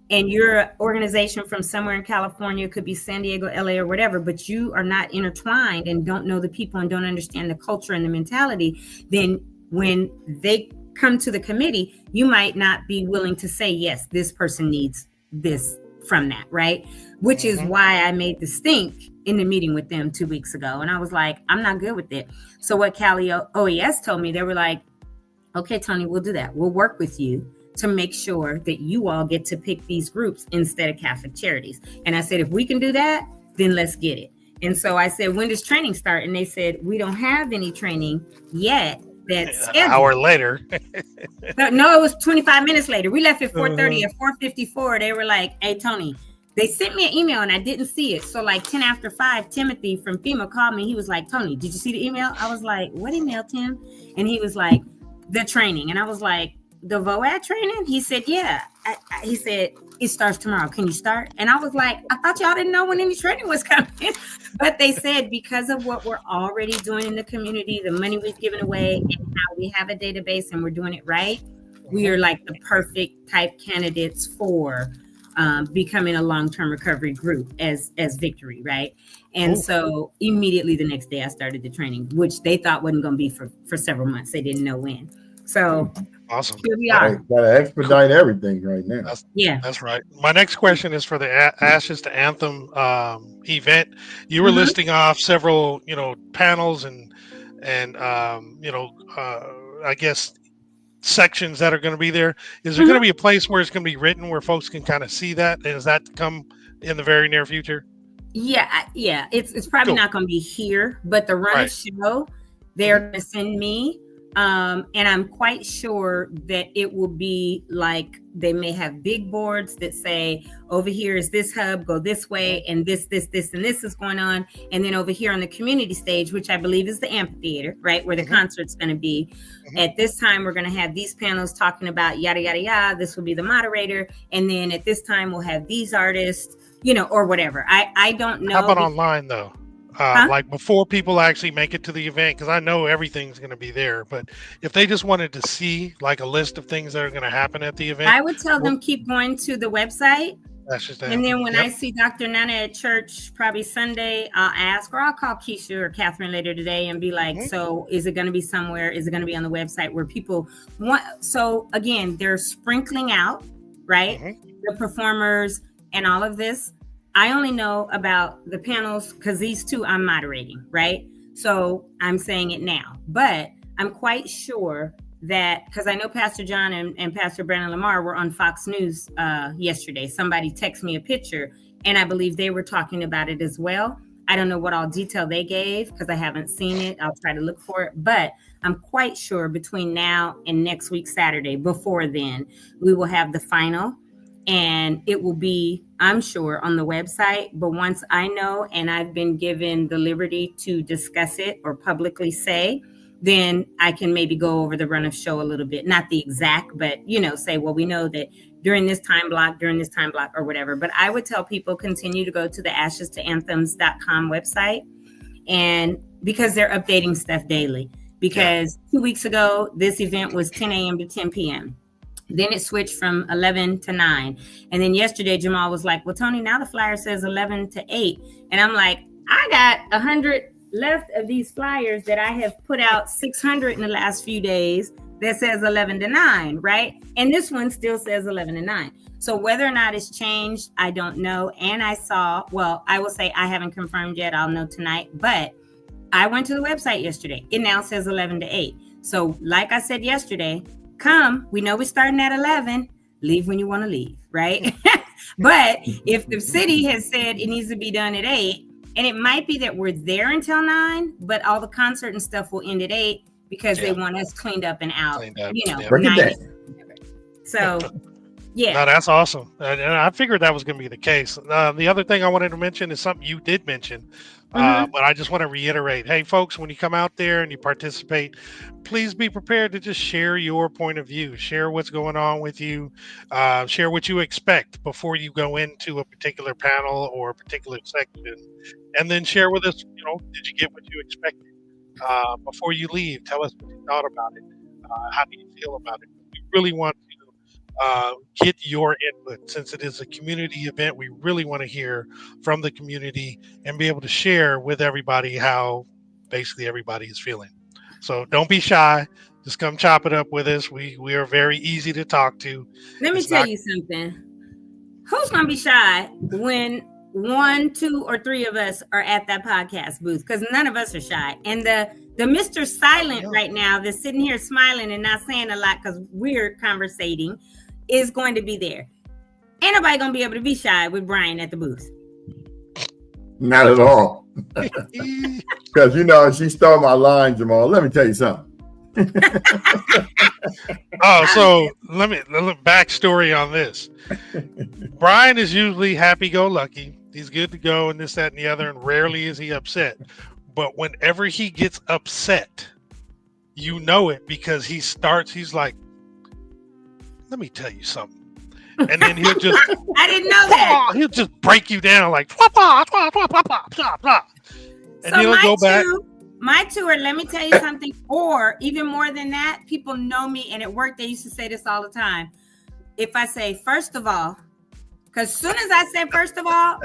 and your organization from somewhere in California, could be San Diego, LA, or whatever, but you are not intertwined and don't know the people and don't understand the culture and the mentality, then when they come to the committee, you might not be willing to say, yes, this person needs this from that, right? Which is why I made the stink in the meeting with them 2 weeks ago. And I was like, I'm not good with it. So what Cali OES told me, they were like, okay, Tony, we'll do that. We'll work with you to make sure that you all get to pick these groups instead of Catholic Charities. And I said, if we can do that, then let's get it. And so I said, when does training start? And they said, we don't have any training yet that's scheduled. An hour later. No, it was 25 minutes later. We left at 4:30. At 4:54, they were like, hey, Tony, they sent me an email and I didn't see it. So like 10 after 5, Timothy from FEMA called me. He was like, Tony, did you see the email? I was like, what email, Tim? And he was like, the training. And I was like, the VOAD training? He said, yeah. He said, it starts tomorrow. Can you start? And I was like, I thought y'all didn't know when any training was coming. But they said, because of what we're already doing in the community, the money we've given away, and how we have a database and we're doing it right, we are like the perfect type candidates for becoming a long-term recovery group as Victory, right? And so immediately the next day I started the training, which they thought wasn't going to be for several months. They didn't know when. So awesome. Here we are. Gotta expedite everything right now. That's right. My next question is for the Ashes to Anthem event. You were listing off several, panels and I guess sections that are going to be there. Is there going to be a place where it's going to be written where folks can kind of see that? And does that come in the very near future? Yeah. It's probably not going to be here, but the run of show, they're going to send me. And I'm quite sure that it will be like they may have big boards that say, over here is this hub, go this way, and this, and this is going on. And then over here on the community stage, which I believe is the amphitheater, right, where the concert's going to be. At this time, we're going to have these panels talking about yada, yada, yada. This will be the moderator. And then at this time, we'll have these artists, or whatever. I don't know. How about online, though? Like before people actually make it to the event, because I know everything's going to be there, but if they just wanted to see like a list of things that are going to happen at the event, I would tell them keep going to the website. And then when I see Dr. Nana at church, probably Sunday, I'll ask, or I'll call Keisha or Catherine later today and be like, so is it going to be somewhere? Is it going to be on the website where people want? So again, they're sprinkling out, right? The performers and all of this. I only know about the panels because these two I'm moderating, right? So I'm saying it now, but I'm quite sure that, because I know Pastor John and Pastor Brandon Lamar were on Fox News yesterday. Somebody texted me a picture and I believe they were talking about it as well. I don't know what all detail they gave because I haven't seen it. I'll try to look for it, but I'm quite sure between now and next week, Saturday, before then, we will have the final. And it will be, I'm sure, on the website. But once I know and I've been given the liberty to discuss it or publicly say, then I can maybe go over the run of show a little bit. Not the exact, but, say, well, we know that during this time block or whatever. But I would tell people continue to go to the ashesToAnthems.com website. And because they're updating stuff daily. because 2 weeks ago, this event was 10 a.m. to 10 p.m. Then it switched from 11 to 9. And then yesterday, Jamal was like, well, Tony, now the flyer says 11 to 8. And I'm like, I got 100 left of these flyers that I have put out 600 in the last few days that says 11 to 9, right? And this one still says 11 to 9. So whether or not it's changed, I don't know. And I will say I haven't confirmed yet. I'll know tonight. But I went to the website yesterday. It now says 11 to 8. So like I said yesterday, we know we're starting at 11, leave when you want to leave, right? But if the city has said it needs to be done at 8, and it might be that we're there until 9, but all the concert and stuff will end at 8 because they want us cleaned up and out, Bring it back. So, yeah. No, that's awesome. And I figured that was going to be the case. The other thing I wanted to mention is something you did mention, but I just want to reiterate. Hey, folks, when you come out there and you participate, please be prepared to just share your point of view, share what's going on with you, share what you expect before you go into a particular panel or a particular section, and then share with us, did you get what you expected? Before you leave, tell us what you thought about it. How do you feel about it? We really want to get your input. Since it is a community event, we really want to hear from the community and be able to share with everybody how basically everybody is feeling. So don't be shy. Just come chop it up with us. We are very easy to talk to. Let me tell you something. Who's going to be shy when 1, 2, or 3 of us are at that podcast booth? Because none of us are shy. And the Mr. Silent right now that's sitting here smiling and not saying a lot because we're conversating is going to be there. Ain't nobody going to be able to be shy with Brian at the booth. Not at all. Because, she stole my line, Jamal. Let me tell you something. So let me backstory on this. Brian is usually happy-go-lucky. He's good to go and this, that, and the other, and rarely is he upset. But whenever he gets upset, you know it because he's like, let me tell you something. And then he'll just I didn't know that. He'll just break you down like and so he'll go back. My two are, let me tell you something, or even more than that, people know me, and at work they used to say this all the time. If I say first of all, because as soon as I say first of all,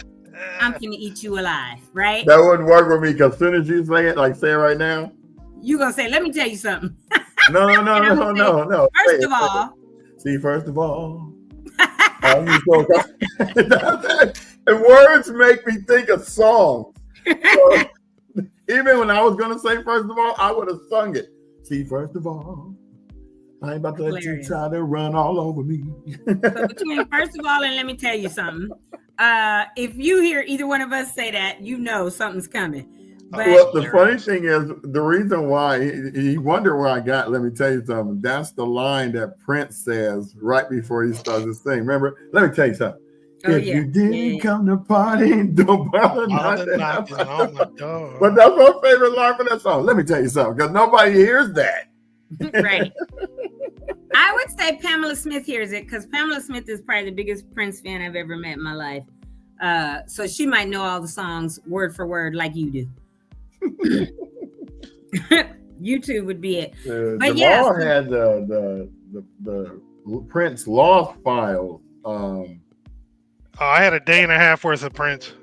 I'm gonna eat you alive, right? That wouldn't work with me because as soon as you say it, like say it right now, you gonna say, let me tell you something. No. First of all. See, first of all. And words make me think of songs. So, even when I was gonna say first of all, I would have sung it. See, first of all, I ain't about to let you try to run all over me. So between first of all and let me tell you something. If you hear either one of us say that, something's coming. But well, the funny thing is, the reason why he wondered where I got, let me tell you something. That's the line that Prince says right before he starts to sing. Remember? Let me tell you something. If you didn't come to party, don't bother nothing. But that's my favorite line for that song. Let me tell you something, because nobody hears that. Right. I would say Pamela Smith hears it because Pamela Smith is probably the biggest Prince fan I've ever met in my life. So she might know all the songs word for word like you do. YouTube would be it. But Jamal had the Prince Lost Files. I had a day and a half worth of Prince.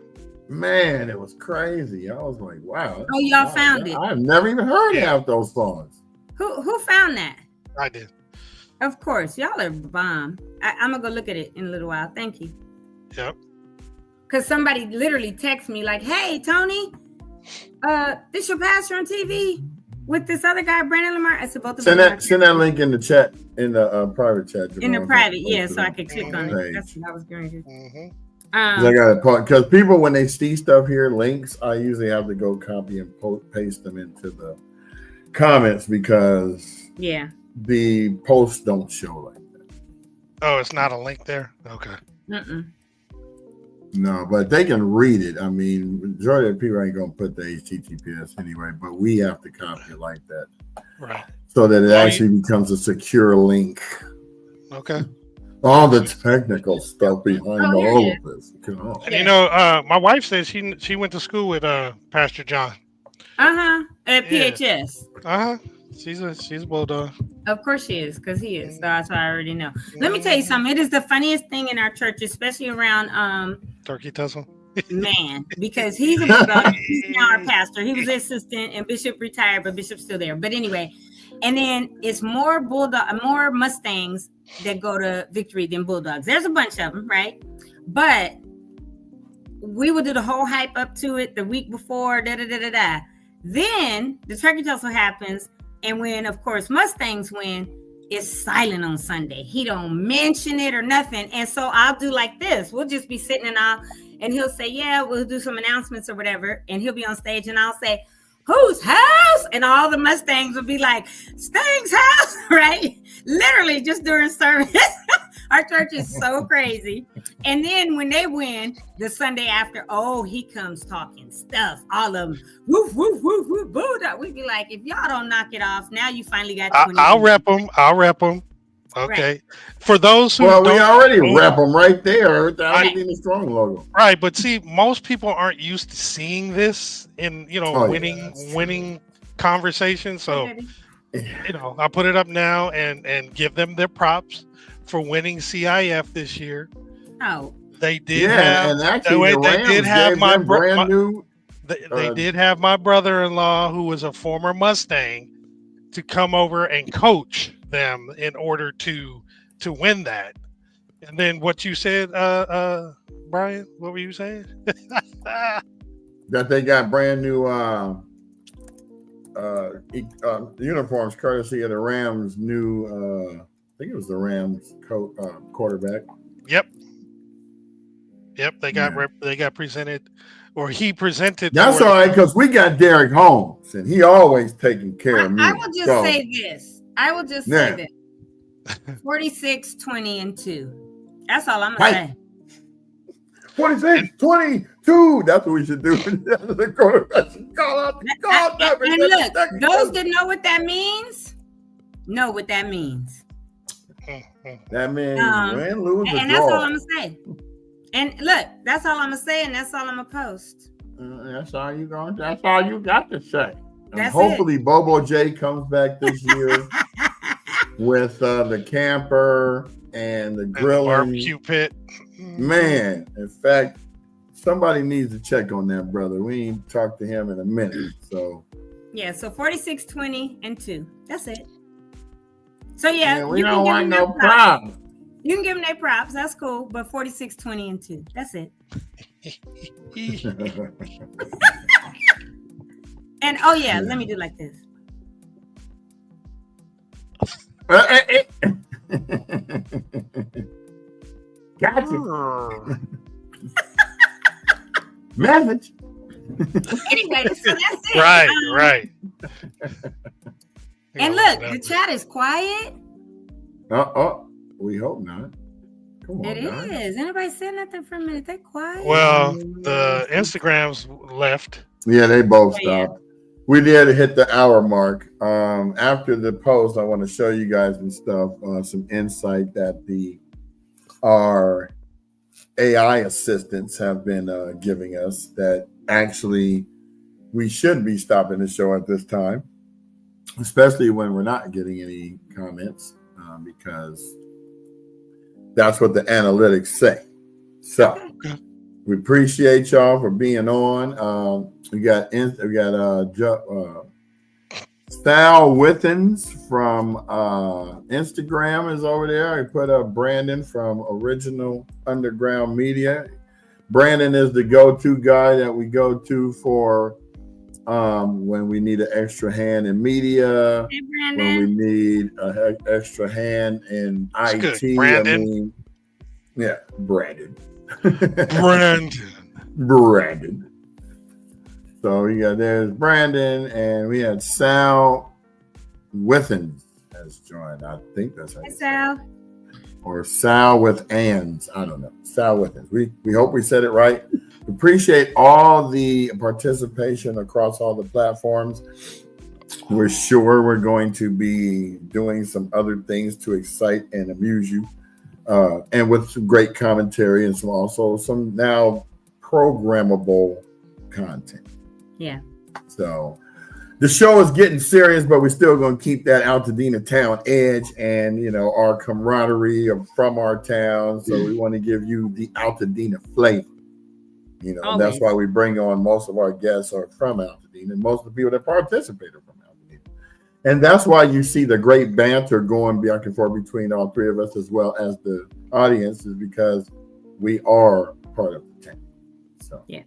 Man, it was crazy. I was like, wow. Oh, y'all found it. I've never even heard half those songs. Who found that? I did. Of course. Y'all are bomb. I'm going to go look at it in a little while. Thank you. Yep. Because somebody literally texted me like, hey, Tony, this your pastor on TV with this other guy, Brandon Lamar. I said, both of them. Send that link in the chat, in the private chat. In the private, so I could click on it. That's what I was going to do. I got it because people, when they see stuff here, links, I usually have to go copy and paste them into the comments because the posts don't show like that. Oh, it's not a link there? Okay. No, but they can read it. I mean, majority of people ain't gonna put the HTTPS anyway, but we have to copy it like that, right? So that it actually becomes a secure link. Okay. All the technical stuff behind all of this. And my wife says she went to school with Pastor John. At PHS. She's a bulldog. Of course she is, because he is. So that's why I already know. Let me tell you something. It is the funniest thing in our church, especially around Turkey Tussle. Man, because he's a bulldog. He's now our pastor. He was the assistant, and Bishop retired, but Bishop's still there. But anyway, and then it's more Mustangs that go to Victory than bulldogs. There's a bunch of them, right? But we would do the whole hype up to it the week before, Then the turkey tussle happens, and when, of course, Mustangs win, it's silent on Sunday. He don't mention it or nothing. And so I'll do like this. We'll just be sitting and he'll say, yeah, we'll do some announcements or whatever. And he'll be on stage and I'll say, whose house? And all the Mustangs will be like, Stang's house, right? Literally just during service. Our church is so crazy. And then when they win, the Sunday after, he comes talking stuff. All of them, woof, woof, woof, woof, Buddha. We'd be like, if y'all don't knock it off, now you finally got 20. I'll rep them. Okay. Right. For those who we already rep them right there. That would be the strong logo. Right. But see, most people aren't used to seeing this in, winning conversations. So, I'll put it up now and give them their props for winning CIF this year. Oh, they did have, and actually they did have my brand new. They did have my brother-in-law, who was a former Mustang, to come over and coach them in order to win that. And then what you said, Brian, what were you saying? That they got brand new uniforms courtesy of the Rams' new. I think it was the Rams quarterback. Yep. They got presented, or he presented. That's all right, because we got Derek Holmes, and he always taking care of me. I will just say this. Say this. 46, 20, and 2. That's all I'm gonna say. 46, 22. That's what we should do. The quarterback should call out. And look, those that know what that means, know what that means. That means win, lose, or and draw. That's all I'm gonna say. And look, that's all I'm gonna say, and that's all I'm gonna post. That's all you got to say. And hopefully Bobo J comes back this year with the camper and the grilling, and the barbecue pit. Man, in fact, somebody needs to check on that brother. We ain't talked to him in a minute. So 46, 20, and 2. That's it. So we don't want no props. You can give them their props. That's cool. But 46, 20, and 2. That's it. And let me do like this. Gotcha. Message. Anyway, so that's it. Right. And look, the chat is quiet. We hope not. Come on, it guys. is. Anybody said nothing for a minute? They're quiet. Well, the Instagrams left. Yeah, they both stopped. We did hit the hour mark. After the post, I want to show you guys some stuff, some insight that our AI assistants have been giving us that actually we should be stopping the show at this time, especially when we're not getting any comments, because that's what the analytics say. So we appreciate y'all for being on. We got Sal Withens from Instagram is over there. I put up Brandon from Original Underground Media. Brandon is the go-to guy that we go to for when we need an extra hand in media, when we need an extra hand in IT. Good. Brandon. Brandon. Brandon. So there's Brandon, and we had Sal Withens has joined. I think that's how. Hey, Sal. Or Sal with Ands. I don't know. Sal Withens. We hope we said it right. Appreciate all the participation across all the platforms. We're sure we're going to be doing some other things to excite and amuse you, and with some great commentary and some now programmable content. Yeah. So the show is getting serious, but we're still going to keep that Altadena town edge and, you know, our camaraderie from our town. So we want to give you the Altadena flavor. You know, and that's why we bring on most of our guests are from Altadena, and most of the people that participate are from Altadena. And that's why you see the great banter going back and forth between all three of us, as well as the audience, is because we are part of the team. So yeah,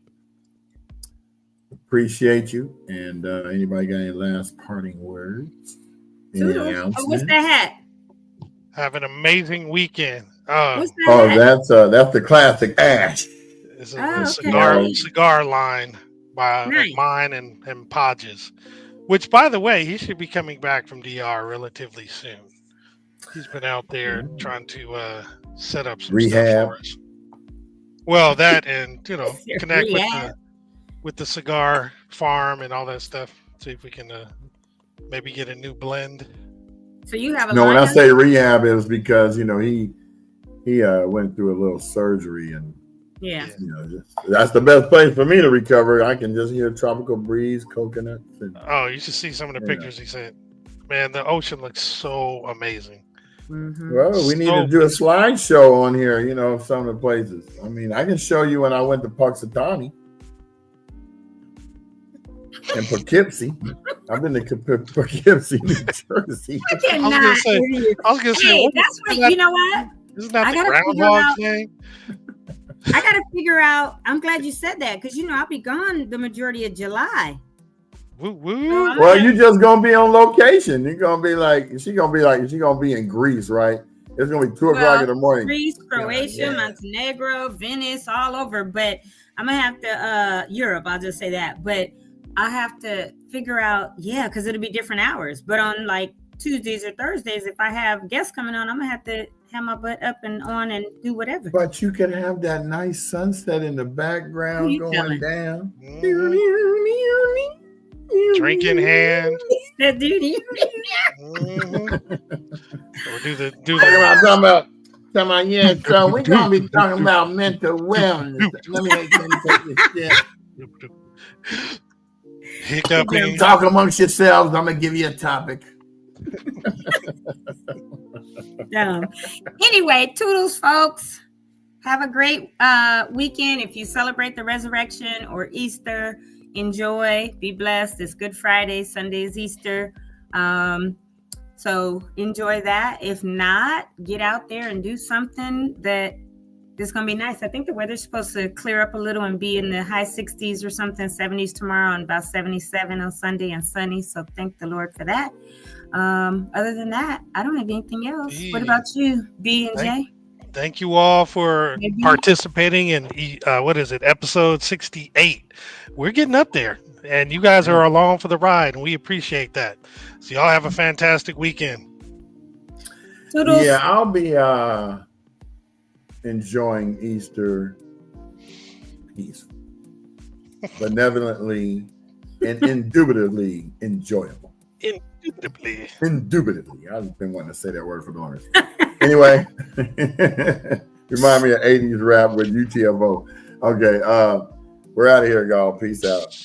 appreciate you. And anybody got any last parting words? Oh, what's that hat? Have an amazing weekend. What's that hat? That's the classic Ash. It's a cigar line by mine and Podge's, which, by the way, he should be coming back from DR relatively soon. He's been out there trying to set up some rehab stuff for us. Well, that and, you know, connect with the cigar farm and all that stuff. See if we can maybe get a new blend. So you have a when I say rehab, it was because, you know, he went through a little surgery and yeah, you know, that's the best place for me to recover. I can just hear tropical breeze, coconuts. You should see some of the pictures he sent. Man, the ocean looks so amazing. Mm-hmm. Well, we need to do a slideshow on here, you know, some of the places. I mean, I can show you when I went to Pasadena and Poughkeepsie. I've been to Poughkeepsie, New Jersey. I was gonna say, that's what, you know what? Isn't that the groundhog thing? I got to figure out. I'm glad you said that because, you know, I'll be gone the majority of July. Woo woo. Well, you just gonna be on location. You're gonna be like, she's gonna be in Greece, right? It's gonna be 2 o'clock in the morning. Greece, Croatia, Montenegro, Venice, all over. But I'm gonna have to Europe. I'll just say that. But I have to figure out, because it'll be different hours. But on like Tuesdays or Thursdays, if I have guests coming on, I'm gonna have to have my butt up and on and do whatever. But you can have that nice sunset in the background going down. Drink in hand. That duty. Or do the talking about yeah. So we're gonna be talking about mental wellness. Let me take this step. Hiccuping. Talk amongst yourselves. I'm gonna give you a topic. Anyway, toodles, folks. Have a great weekend. If you celebrate the resurrection or Easter, enjoy. Be blessed. It's Good Friday. Sunday is Easter. So enjoy that. If not, get out there and do something that is going to be nice. I think the weather's supposed to clear up a little and be in the high 60s or something, 70s tomorrow, and about 77 on Sunday and sunny. So thank the Lord for that. Other than that, I don't have anything else. What about you, B and J? Thank you all for participating in episode 68. We're getting up there, and you guys are along for the ride, and we appreciate that. So y'all have a fantastic weekend. Toodles. Yeah, I'll be enjoying Easter peaceful, benevolently, and indubitably enjoyable. Indubitably. I've been wanting to say that word for the longest. Anyway, remind me of 80s rap with UTFO. Okay, we're out of here, y'all. Peace out.